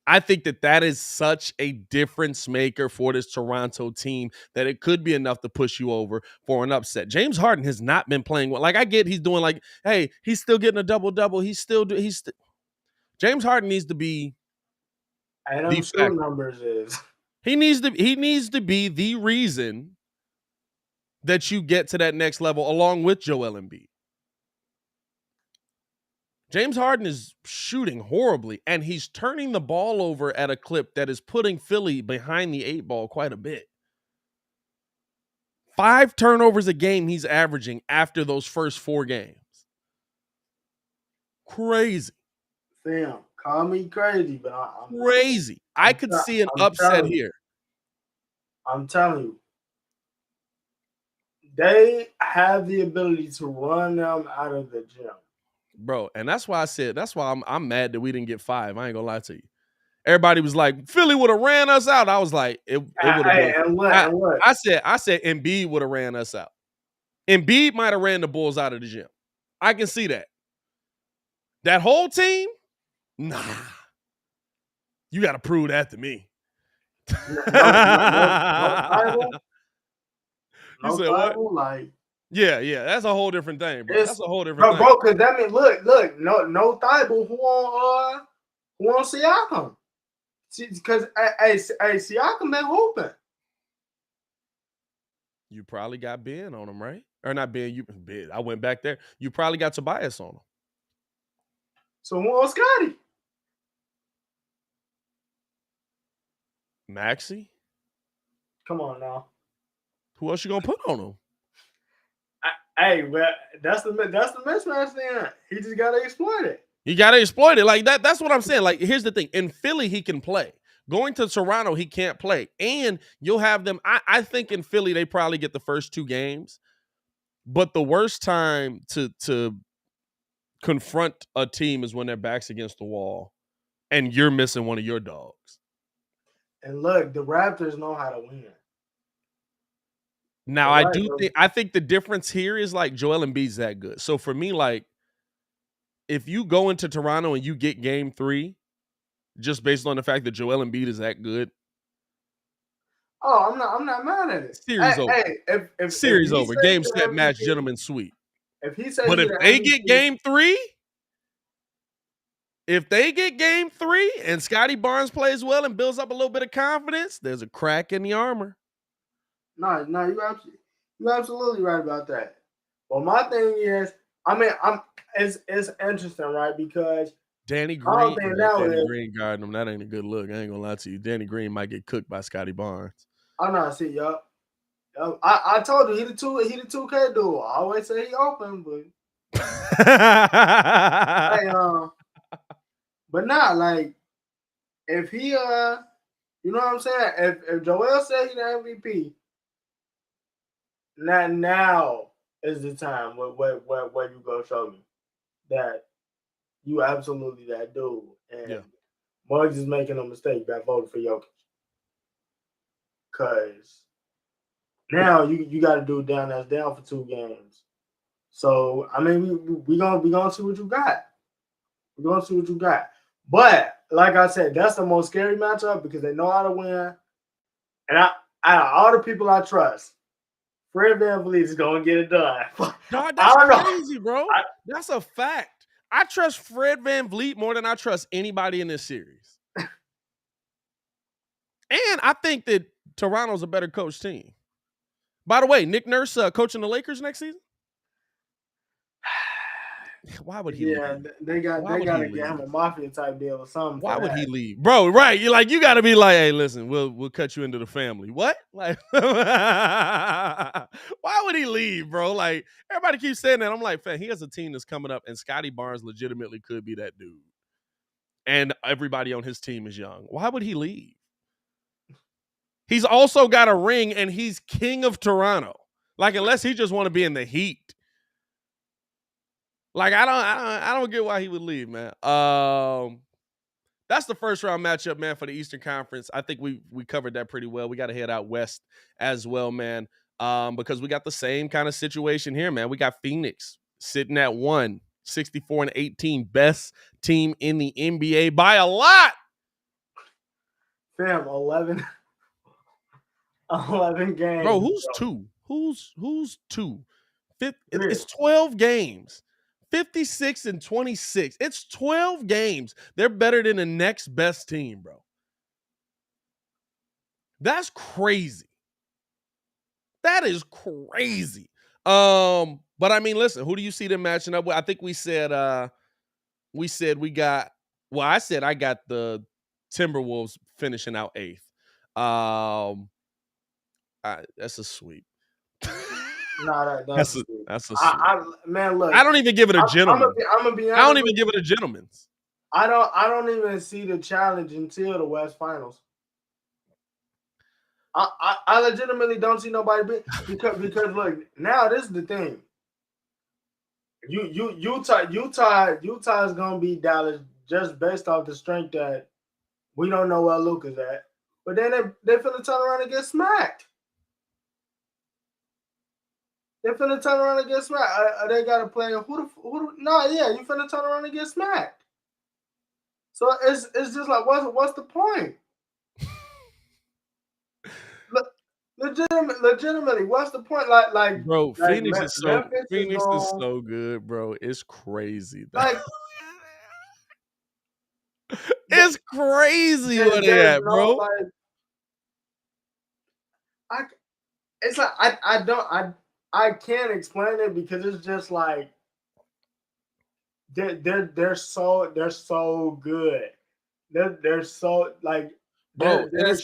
I think that is such a difference maker for this Toronto team that it could be enough to push you over for an upset. James Harden has not been playing well. Like, I get he's doing like, hey, he's still getting a double-double. James Harden needs to be the factor. Numbers is he needs to be the reason that you get to that next level along with Joel Embiid. James Harden is shooting horribly, and he's turning the ball over at a clip that is putting Philly behind the 8 ball quite a bit. 5 turnovers a game he's averaging after those first 4 games. Crazy. Sam, call me crazy, but I'm crazy. I could see an upset here. I'm telling you. They have the ability to run them out of the gym. Bro, and that's why I'm mad that we didn't get 5. I ain't gonna lie to you. Everybody was like, Philly would have ran us out. I was like, it would have been. And what? I said Embiid would have ran us out. Embiid might have ran the Bulls out of the gym. I can see that. That whole team? Nah. You got to prove that to me. No title? You said what? Like, yeah, that's a whole different thing, bro. That's a whole different thing. Bro, because that means, look, no Thibault who on Siakam. Because, Siakam been hooping. You probably got Ben on him, right? Or not Ben, I went back there. You probably got Tobias on him. So who on Scotty? Maxey? Come on now. Who else you gonna put on him? Well, that's the mismatch then. He just gotta exploit it. You gotta exploit it. Like that. That's what I'm saying. Like, here's the thing. In Philly, he can play. Going to Toronto, he can't play. And you'll have them. I think in Philly, they probably get the first 2 games. But the worst time to confront a team is when their back's against the wall and you're missing one of your dogs. And look, the Raptors know how to win. Now, I think the difference here is like Joel Embiid's that good. So for me, like, if you go into Toronto and you get game 3, just based on the fact that Joel Embiid is that good. Oh, I'm not mad at it. Series over. If series over. Game, set, match, gentlemen, sweep. If he says, but if they get game 3, and Scotty Barnes plays well and builds up a little bit of confidence, there's a crack in the armor. No, you're absolutely right about that. Well, my thing is, it's interesting, right? Because Danny Green guarding him. That ain't a good look. I ain't gonna lie to you. Danny Green might get cooked by Scotty Barnes. I'm not see, yup. I told you he the 2K dude. I always say he open, but hey, but not like if he you know what I'm saying? If Joel said he's the MVP, now is the time where you go show me that you absolutely that dude. And Muggs is making a mistake by voting for Jokic. Cause now you got to do that's down for 2 games. So I mean we gonna see what you got. We're gonna see what you got. But like I said, that's the most scary matchup because they know how to win. And out of all the people I trust, Fred VanVleet is gonna get it done. Dog, that's crazy, bro. That's a fact. I trust Fred VanVleet more than I trust anybody in this series. And I think that Toronto's a better coach team. By the way, Nick Nurse coaching the Lakers next season? Why would he leave? They got to get him a mafia type deal or something. Why would he leave? Bro, right. You got to be like, hey, listen, we'll cut you into the family. What? Like, why would he leave, bro? Like, everybody keeps saying that. I'm like, fam, he has a team that's coming up, and Scotty Barnes legitimately could be that dude. And everybody on his team is young. Why would he leave? He's also got a ring, and he's king of Toronto. Like, unless he just want to be in the Heat. Like, I don't get why he would leave, man. That's the first round matchup, man, for the Eastern Conference. I think we covered that pretty well. We got to head out west as well, man, because we got the same kind of situation here, man. We got Phoenix sitting at 64-18, best team in the NBA by a lot. Fam, 11 games. Bro, who's two? Who's two? It's 12 games. 56-26. It's 12 games. They're better than the next best team, bro. That's crazy. That is crazy. But I mean, listen, who do you see them matching up with? I think I said I got the Timberwolves finishing out 8th. That's a sweep. Nah, that's a sweep. Man, look. I don't even give it a gentleman. I'm gonna be honest. I don't even give it a gentleman's. I don't even see the challenge until the West Finals. I legitimately don't see nobody because look, now this is the thing. Utah is gonna beat Dallas just based off the strength that we don't know where Luka's at. But then they finna turn around and get smacked. They finna turn around and get smacked. They gotta play you finna turn around and get smacked. So it's just like what's the point? Legitimately, what's the point? Like bro, Phoenix is so good, bro. It's crazy. Like it's crazy where they at, bro. I can't explain it because it's just like they're so good. They're so like. Bro, and it's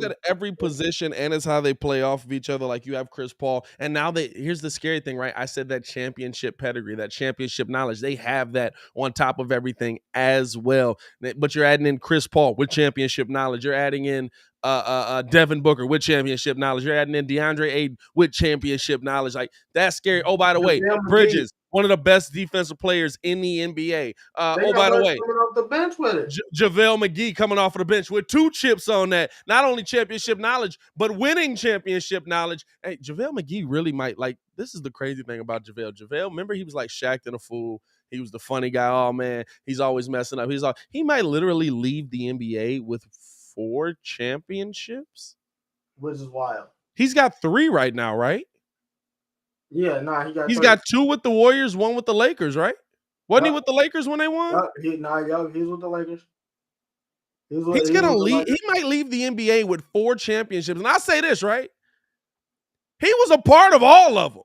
at every position, and it's how they play off of each other. Like you have Chris Paul, and now here's the scary thing, right? I said that championship pedigree, that championship knowledge. They have that on top of everything as well. But you're adding in Chris Paul with championship knowledge. You're adding in Devin Booker with championship knowledge. You're adding in DeAndre Ayton with championship knowledge. Like that's scary. Oh, by the way, Bridges, one of the best defensive players in the NBA. By the way, coming off the bench with it. JaVale McGee coming off of the bench with 2 chips on that. Not only championship knowledge, but winning championship knowledge. Hey, JaVale McGee really might this is the crazy thing about JaVale. JaVale, remember he was like Shaq and a fool. He was the funny guy. Oh man, he's always messing up. He might literally leave the NBA with 4 championships, which is wild. He's got 3 right now, right? Yeah, he's got 2 with the Warriors, 1 with the Lakers, right? Wasn't he with the Lakers when they won? He's with the Lakers. He's gonna leave. He might leave the NBA with 4 championships. And I say this, right? He was a part of all of them.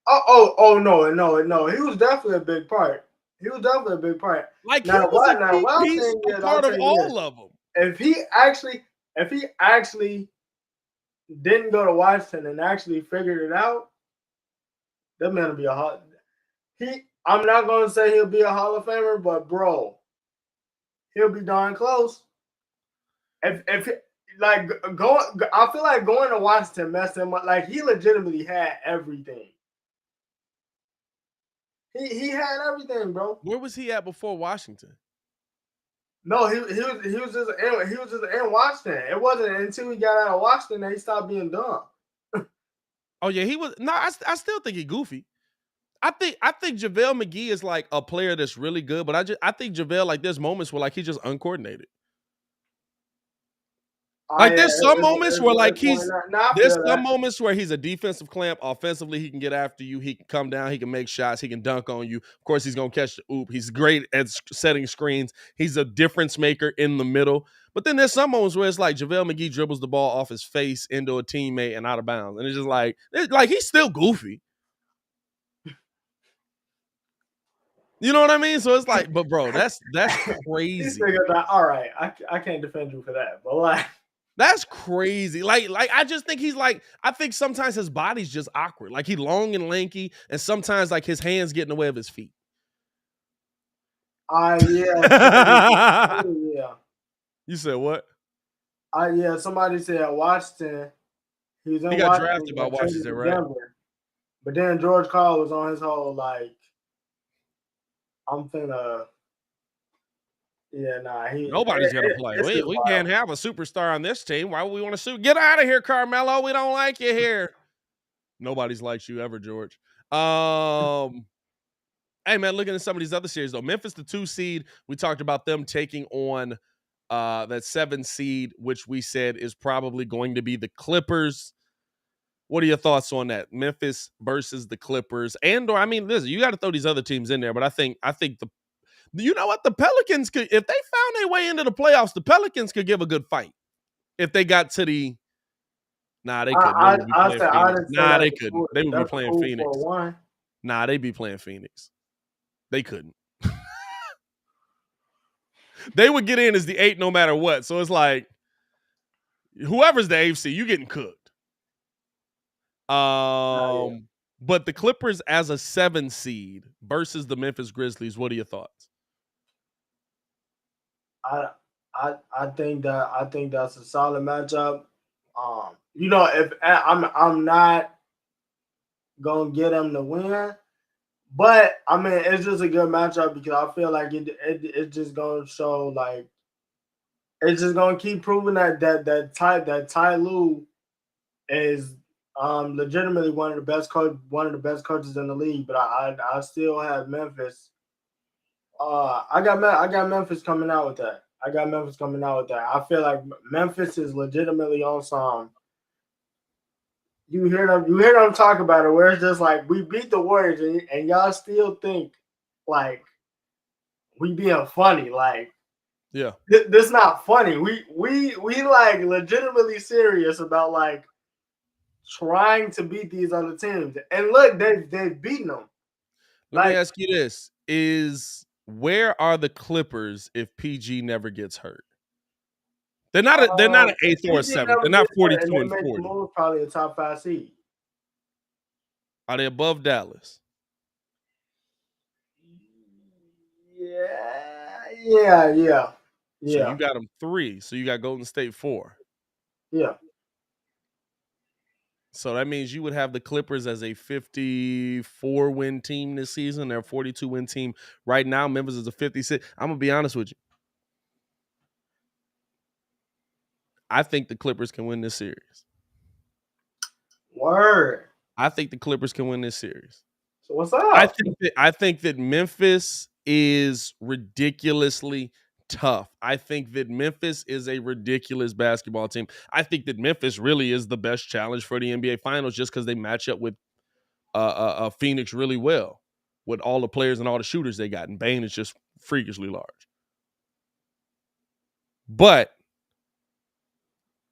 Oh no. He was definitely a big part. Like he's a part of all of them. If he actually didn't go to Washington and actually figured it out, that man will be I'm not gonna say he'll be a Hall of Famer, but bro, he'll be darn close. If like I feel like going to Washington messed him up. Like he legitimately had everything. He had everything, bro. Where was he at before Washington? No, he was just in Washington. It wasn't until he got out of Washington that he stopped being dumb. Oh yeah, he was. No, I still think he's goofy. I think JaVale McGee is like a player that's really good, but I think JaVale, like, there's moments where like he's just uncoordinated. Like there's some moments where like there's some moments where he's a defensive clamp. Offensively, he can get after you. He can come down. He can make shots. He can dunk on you. Of course, he's gonna catch the oop. He's great at setting screens. He's a difference maker in the middle. But then there's some moments where it's like JaVale McGee dribbles the ball off his face into a teammate and out of bounds, and it's just like he's still goofy. You know what I mean? So it's like, but bro, that's crazy. All right, I can't defend you for that, but like. That's crazy. Like I just think he's like, I think sometimes his body's just awkward. Like he's long and lanky, and sometimes like his hands get in the way of his feet. Yeah. You said what? Yeah, somebody said Washington. He got drafted by Washington, right? But then George Karl was on his whole like, I'm finna. Yeah, nah. Nobody's gonna play. We can't have a superstar on this team. Why would we want to get out of here, Carmelo? We don't like you here. Nobody's likes you ever, George. Hey man, looking at some of these other series though. Memphis, the 2 seed. We talked about them taking on that 7 seed, which we said is probably going to be the Clippers. What are your thoughts on that? Memphis versus the Clippers, or I mean, listen, you got to throw these other teams in there, but I think you know what? The Pelicans could, if they found their way into the playoffs, the Pelicans could give a good fight. If they got to the, they couldn't. They couldn't. They would be playing Phoenix. They'd be playing Phoenix. They couldn't. They would get in as the 8 no matter what. So it's like, whoever's the AFC, you getting cooked. But the Clippers as a 7 seed versus the Memphis Grizzlies, what are your thoughts? I think that's a solid matchup. If I'm not gonna get them to win, but I mean it's just a good matchup because I feel like it's just gonna show like it's just gonna keep proving that Ty Lue is legitimately one of the best coaches in the league. But I still have Memphis. I got Memphis coming out with that. I feel like Memphis is legitimately on some. You hear them talk about it, where it's just like we beat the Warriors, and y'all still think like we being funny. Like, yeah, this not funny. We like legitimately serious about like trying to beat these other teams. And look, they've beaten them. Let me ask you this: where are the Clippers if PG never gets hurt? They're not an 8th or a 7th. They're not 42 and 40. Probably a top 5 seed. Are they above Dallas? Yeah. So you got them 3. So you got Golden State 4. Yeah. So that means you would have the Clippers as a 54-win team this season. They're a 42-win team right now. Memphis is a 56. I'm going to be honest with you. I think the Clippers can win this series. Word. I think the Clippers can win this series. So what's up? I think that Memphis is ridiculously tough. I think that Memphis is a ridiculous basketball team. I think that Memphis really is the best challenge for the NBA Finals just because they match up with Phoenix really well with all the players and all the shooters they got. And Bane is just freakishly large. But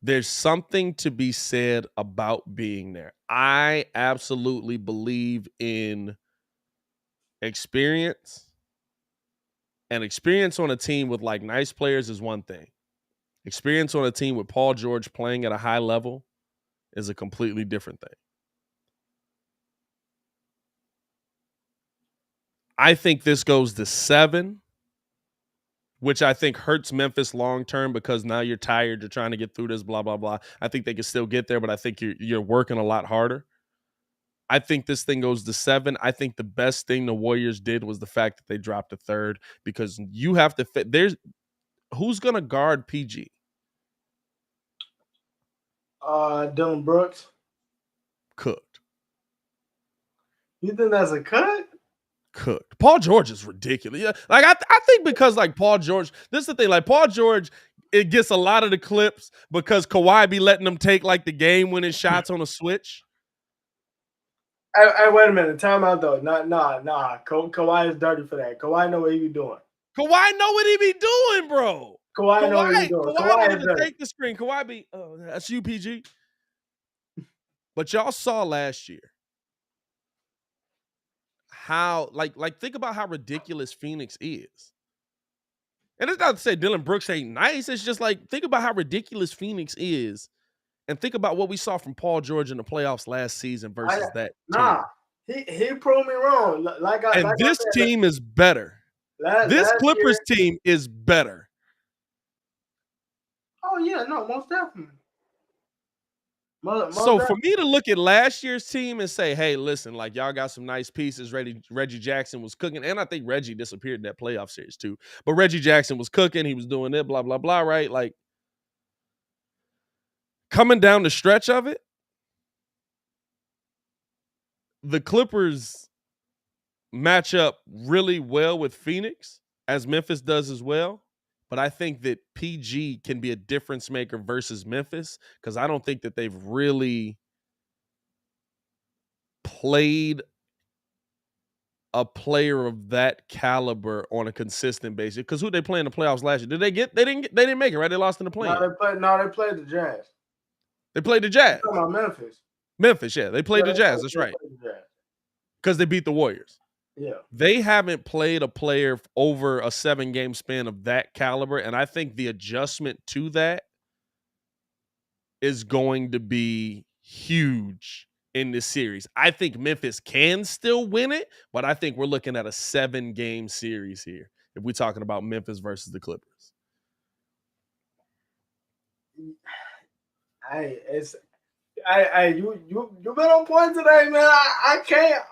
there's something to be said about being there. I absolutely believe in experience. And experience on a team with like nice players is one thing. Experience on a team with Paul George playing at a high level is a completely different thing. I think this goes to 7, which I think hurts Memphis long term because now you're tired. You're trying to get through this, blah, blah, blah. I think they can still get there, but I think you're working a lot harder. I think this thing goes to 7. I think the best thing the Warriors did was the fact that they dropped a 3rd because you have to fit. Who's going to guard PG? Dylan Brooks. Cooked. You think that's a cut? Cooked. Paul George is ridiculous. Yeah, like I think because like Paul George, this is the thing. Like Paul George, it gets a lot of the clips because Kawhi be letting them take like the game-winning shots on a switch. Hey, wait a minute. Time out though. Nah. Kawhi is dirty for that. Kawhi know what he be doing. Kawhi know what he be doing, bro. Kawhi know what he be doing. Kawhi don't even take the screen. Kawhi be, oh, that's you, PG. But y'all saw last year how, like think about how ridiculous Phoenix is. And it's not to say Dylan Brooks ain't nice. It's just like, think about how ridiculous Phoenix is. And think about what we saw from Paul George in the playoffs last season versus that team. He proved me wrong. This team is better. This Clippers team is better. Oh, yeah, no, most definitely. So for me to look at last year's team and say, hey, listen, like y'all got some nice pieces. Reggie Jackson was cooking. And I think Reggie disappeared in that playoff series too. But Reggie Jackson was cooking. He was doing it, blah, blah, blah, right? Like coming down the stretch of it, the Clippers match up really well with Phoenix, as Memphis does as well. But I think that PG can be a difference maker versus Memphis because I don't think that they've really played a player of that caliber on a consistent basis. Because who they play in the playoffs last year? They didn't make it, right? They lost in the play. No, they played the Jazz. They played the Jazz. You're talking about Memphis. Memphis, yeah. They played the Jazz. That's right. Because they beat the Warriors. Yeah. They haven't played a player over a 7-game span of that caliber, and I think the adjustment to that is going to be huge in this series. I think Memphis can still win it, but I think we're looking at a 7-game series here if we're talking about Memphis versus the Clippers. You been on point today, man. I can't.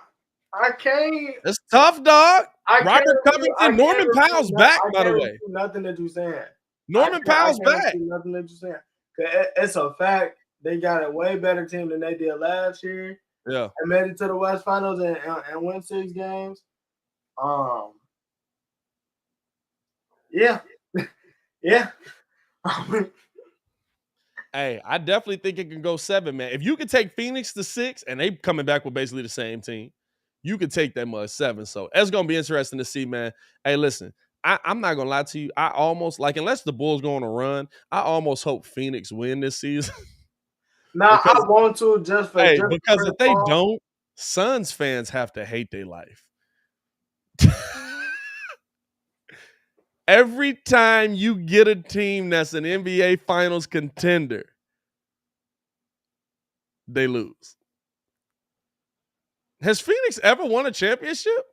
It's tough, dog. Robert Covington, Norman Powell's back, by the way. Nothing that you're saying. Norman Powell's back. Nothing that you're saying. It's a fact. They got a way better team than they did last year. Yeah. And made it to the West Finals and won 6 games. Yeah. Yeah. Hey, I definitely think it can go 7, man. If you could take Phoenix to 6 and they coming back with basically the same team, you could take them 7. So it's going to be interesting to see, man. Hey, listen, I'm not going to lie to you. I almost, like, unless the Bulls go on a run, I almost hope Phoenix win this season. Now, I want to just for because if they don't, Suns fans have to hate their life. Every time you get a team that's an NBA Finals contender, they lose. Has Phoenix ever won a championship?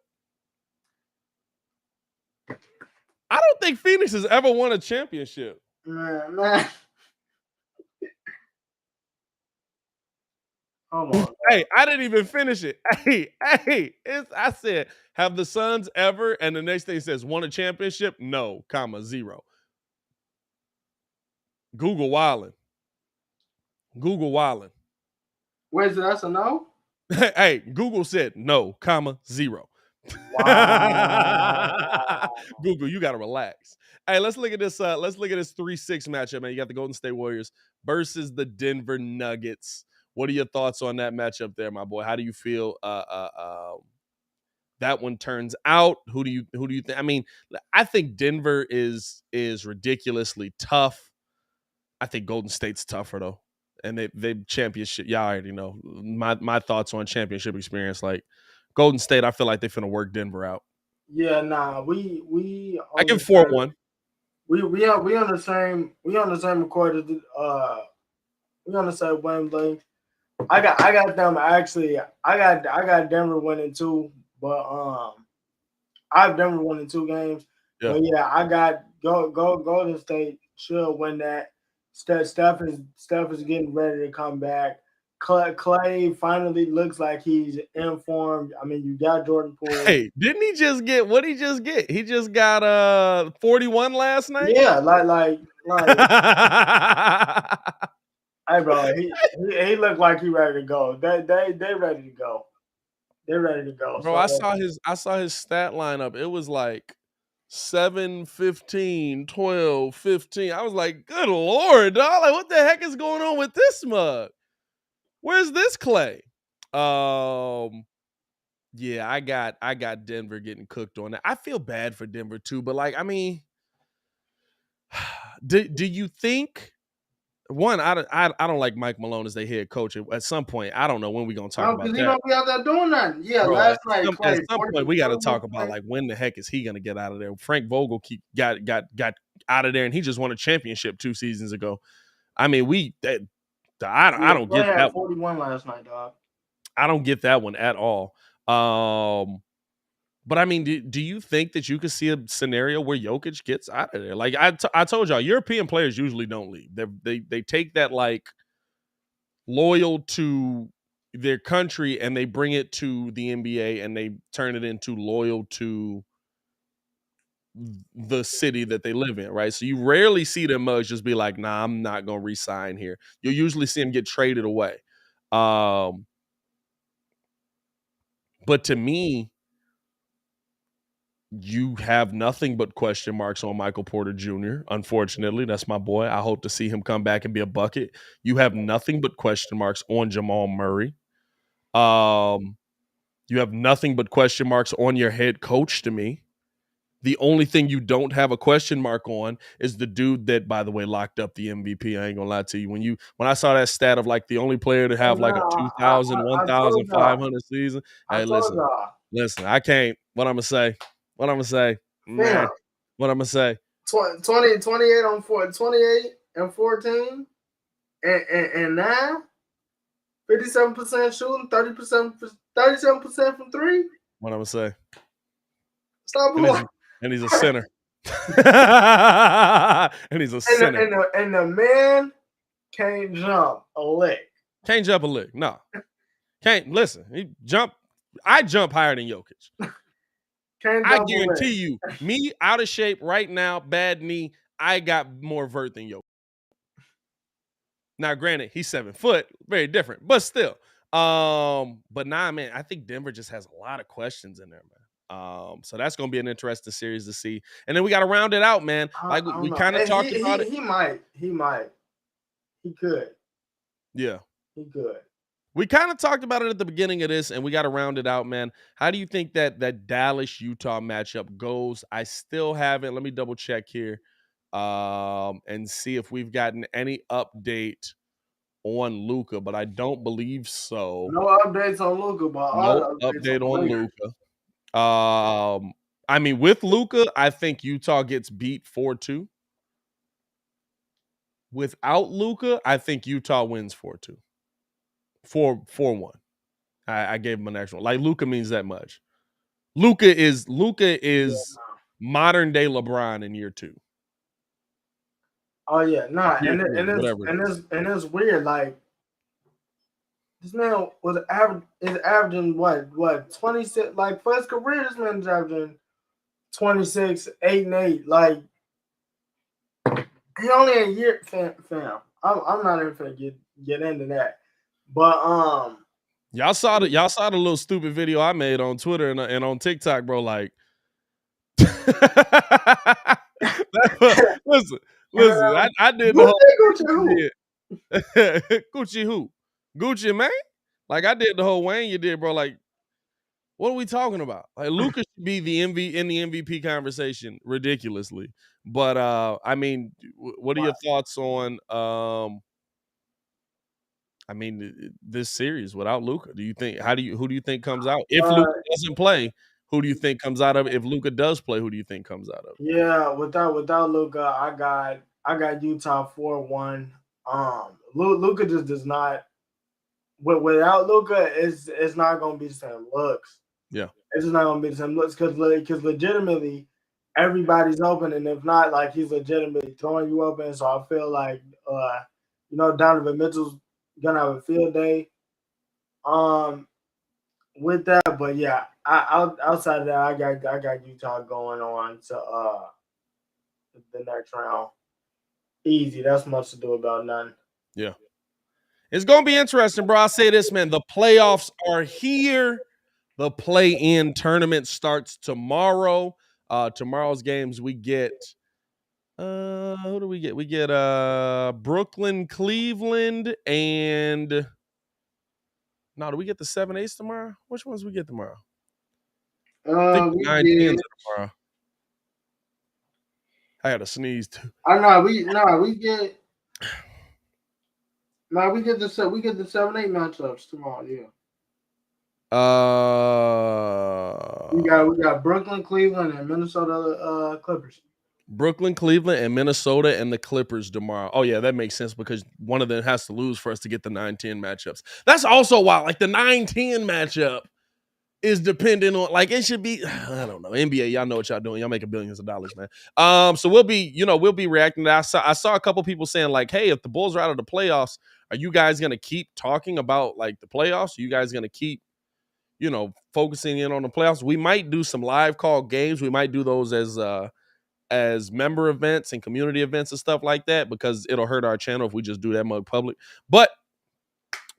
I don't think Phoenix has ever won a championship. Man. Hold on. Hey, I didn't even finish it. Hey, I said, have the Suns ever? And the next thing says, won a championship? No, 0. Google wildin'. Wait, so that's a no? Hey, Google said no, 0. Wow. Google, you gotta relax. Hey, let's look at this. Let's look at this 3-6 matchup, man. You got the Golden State Warriors versus the Denver Nuggets. What are your thoughts on that matchup there, my boy? How do you feel that one turns out? Who do you think? I mean, I think Denver is ridiculously tough. I think Golden State's tougher though. And they championship. Y'all already know my thoughts on championship experience. Like Golden State, I feel like they're finna work Denver out. Yeah, nah, we I give 4-1. We on the same accord. We on the same wavelength. I got them actually. I got Denver winning 2, but I have Denver winning 2 games. Yeah. But yeah, I got Golden State should win that. Steph is getting ready to come back. Clay finally looks like he's informed. I mean, you got Jordan Poole. Hey, didn't he just get what he just get? He just got 41 last night. Yeah, like hey bro, he looked like he ready to go. They ready to go. They're ready to go. Bro, So, I saw his stat lineup. It was like 7, 15, 12, 15. I was like, good Lord, dog. Like, what the heck is going on with this mug? Where's this Clay? Yeah, I got Denver getting cooked on that. I feel bad for Denver too, but like, I mean, do you think one? I don't like Mike Malone as their head coach. At some point, I don't know when we're gonna talk about because that. he don't be out there doing nothing. Yeah, Bro, last night at some point we got to talk about like when the heck is he gonna get out of there? Frank Vogel got out of there, and he just won a championship 2 seasons ago. I mean, I don't get that. 41 last night, dog. I don't get that one at all. But I mean, do you think that you could see a scenario where Jokic gets out of there? Like I told y'all, European players usually don't leave. They take that like loyal to their country and they bring it to the NBA and they turn it into loyal to the city that they live in, right? So you rarely see them mugs just be like, nah, I'm not gonna re-sign here. You'll usually see them get traded away. But to me, you have nothing but question marks on Michael Porter Jr. Unfortunately, that's my boy. I hope to see him come back and be a bucket. You have nothing but question marks on Jamal Murray. You have nothing but question marks on your head coach to me. The only thing you don't have a question mark on is the dude that, by the way, locked up the MVP. I ain't gonna lie to you. When I saw that stat of like the only player to have like a 2,000, 1,500 season. Hey, listen, I can't. What I'm gonna say? Man, what I'm gonna say? 28 on 4, 28 and 14 and 9, 57% shooting, 37% from 3. What I'm gonna say? Stop blowing. And he's a center. And he's a center. And the man can't jump a lick. Can't jump a lick. No. Can't listen. I jump higher than Jokic. I guarantee you, me out of shape right now, bad knee, I got more vert than Jokic. Now, granted, he's 7 foot, very different, but still. But nah, man, I think Denver just has a lot of questions in there, man. So that's gonna be an interesting series to see. And then we gotta round it out, man. Like we kind of talked about it. He might. He could. Yeah. He could. We kind of talked about it at the beginning of this, and we got to round it out, man. How do you think that Dallas-Utah matchup goes? I still haven't. Let me double check here and see if we've gotten any update on Luka, but I don't believe so. No updates on Luka, but no update on Luka. I mean, with Luka, I think Utah gets beat 4-2. Without Luka, I think Utah wins 4-2. 4-1. I gave him an extra one. Like Luka means that much. Luka is modern day LeBron in year 2. Oh yeah, nah, and it's weird. Like this man was averaging what 26. Like for his career, this man's averaging 26, 8 and 8. Like he only a year, fam. I'm not even gonna get into that. But y'all saw the little stupid video I made on Twitter and on TikTok, bro. Like, listen. I did the whole Gucci who? Gucci man? Like I did the whole Wayne you did, bro. Like, what are we talking about? Like Luka should be the in the MVP conversation ridiculously. But I mean, what are your thoughts on I mean, this series without Luka? Do you think who do you think comes out? If Luka doesn't play, who do you think comes out of it? If Luka does play, who do you think comes out of it? Yeah, without Luka, I got Utah 4-1. Luka just does not without Luka, it's not gonna be the same looks. Yeah. It's just not gonna be the same looks because legitimately everybody's open, and if not, like he's legitimately throwing you open. So I feel like Donovan Mitchell's gonna have a field day with that. But yeah, outside of that, I got Utah going on to the next round. Easy. That's much to do about none. Yeah. It's gonna be interesting, bro. I'll say this, man. The playoffs are here. The play-in tournament starts tomorrow. Tomorrow's games we get who do we get? We get Brooklyn, Cleveland, and do we get the 7-8s tomorrow? Which ones we get tomorrow? I think the 9-10s tomorrow. I had to sneeze too. We get the 7-8 matchups tomorrow. Yeah. We got Brooklyn, Cleveland, and Minnesota Clippers. Brooklyn, Cleveland, and Minnesota and the Clippers tomorrow. Oh, yeah, that makes sense because one of them has to lose for us to get the 9-10 matchups. That's also why, like, the 9-10 matchup is dependent on, like, it should be, I don't know, NBA, y'all know what y'all doing. Y'all making billions of dollars, man. So we'll be reacting to that. I saw a couple people saying, like, hey, if the Bulls are out of the playoffs, are you guys going to keep talking about, like, the playoffs? Are you guys going to keep, focusing in on the playoffs? We might do some live call games. We might do those as member events and community events and stuff like that because it'll hurt our channel if we just do that mug public. But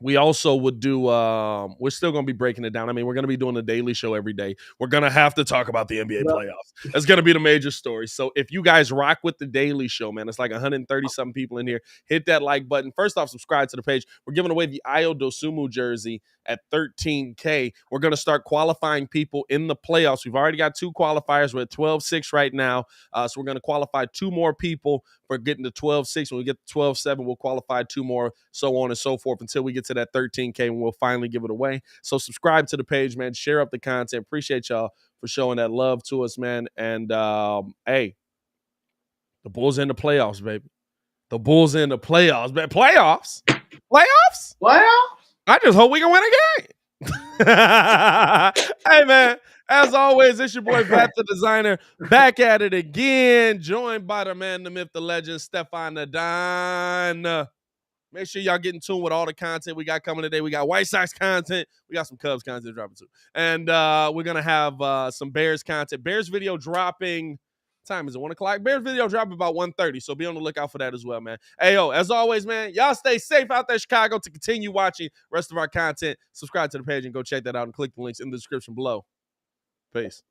we also would do we're still going to be breaking it down. I mean, we're going to be doing a daily show every day. We're going to have to talk about the NBA playoffs. That's going to be the major story. So if you guys rock with the daily show, man, it's like 130 something people in here. Hit that like button. First off, subscribe to the page. We're giving away the Ayo Dosunmu jersey at $13K. We're going to start qualifying people in the playoffs. We've already got 2 qualifiers. We're at 12-6 right now. So we're going to qualify 2 more people for getting to 12-6. When we get to 12-7, we'll qualify 2 more, so on and so forth until we get to that 13K and we'll finally give it away. So subscribe to the page, man. Share up the content. Appreciate y'all for showing that love to us, man. And, hey, the Bulls in the playoffs, baby. The Bulls in the playoffs, man. Playoffs? I just hope we can win a game. Hey, man, as always, it's your boy, Pat the Designer, back at it again, joined by the man, the myth, the legend, Stefan the Don. Make sure y'all get in tune with all the content we got coming today. We got White Sox content. We got some Cubs content dropping too. And we're going to have some Bears content. Bears video dropping. Time is it 1 o'clock? Bears video dropping about 1:30, so be on the lookout for that as well, man. Hey, yo, as always, man, y'all stay safe out there, Chicago. To continue watching rest of our content, subscribe to the page and go check that out and click the links in the description below. Peace.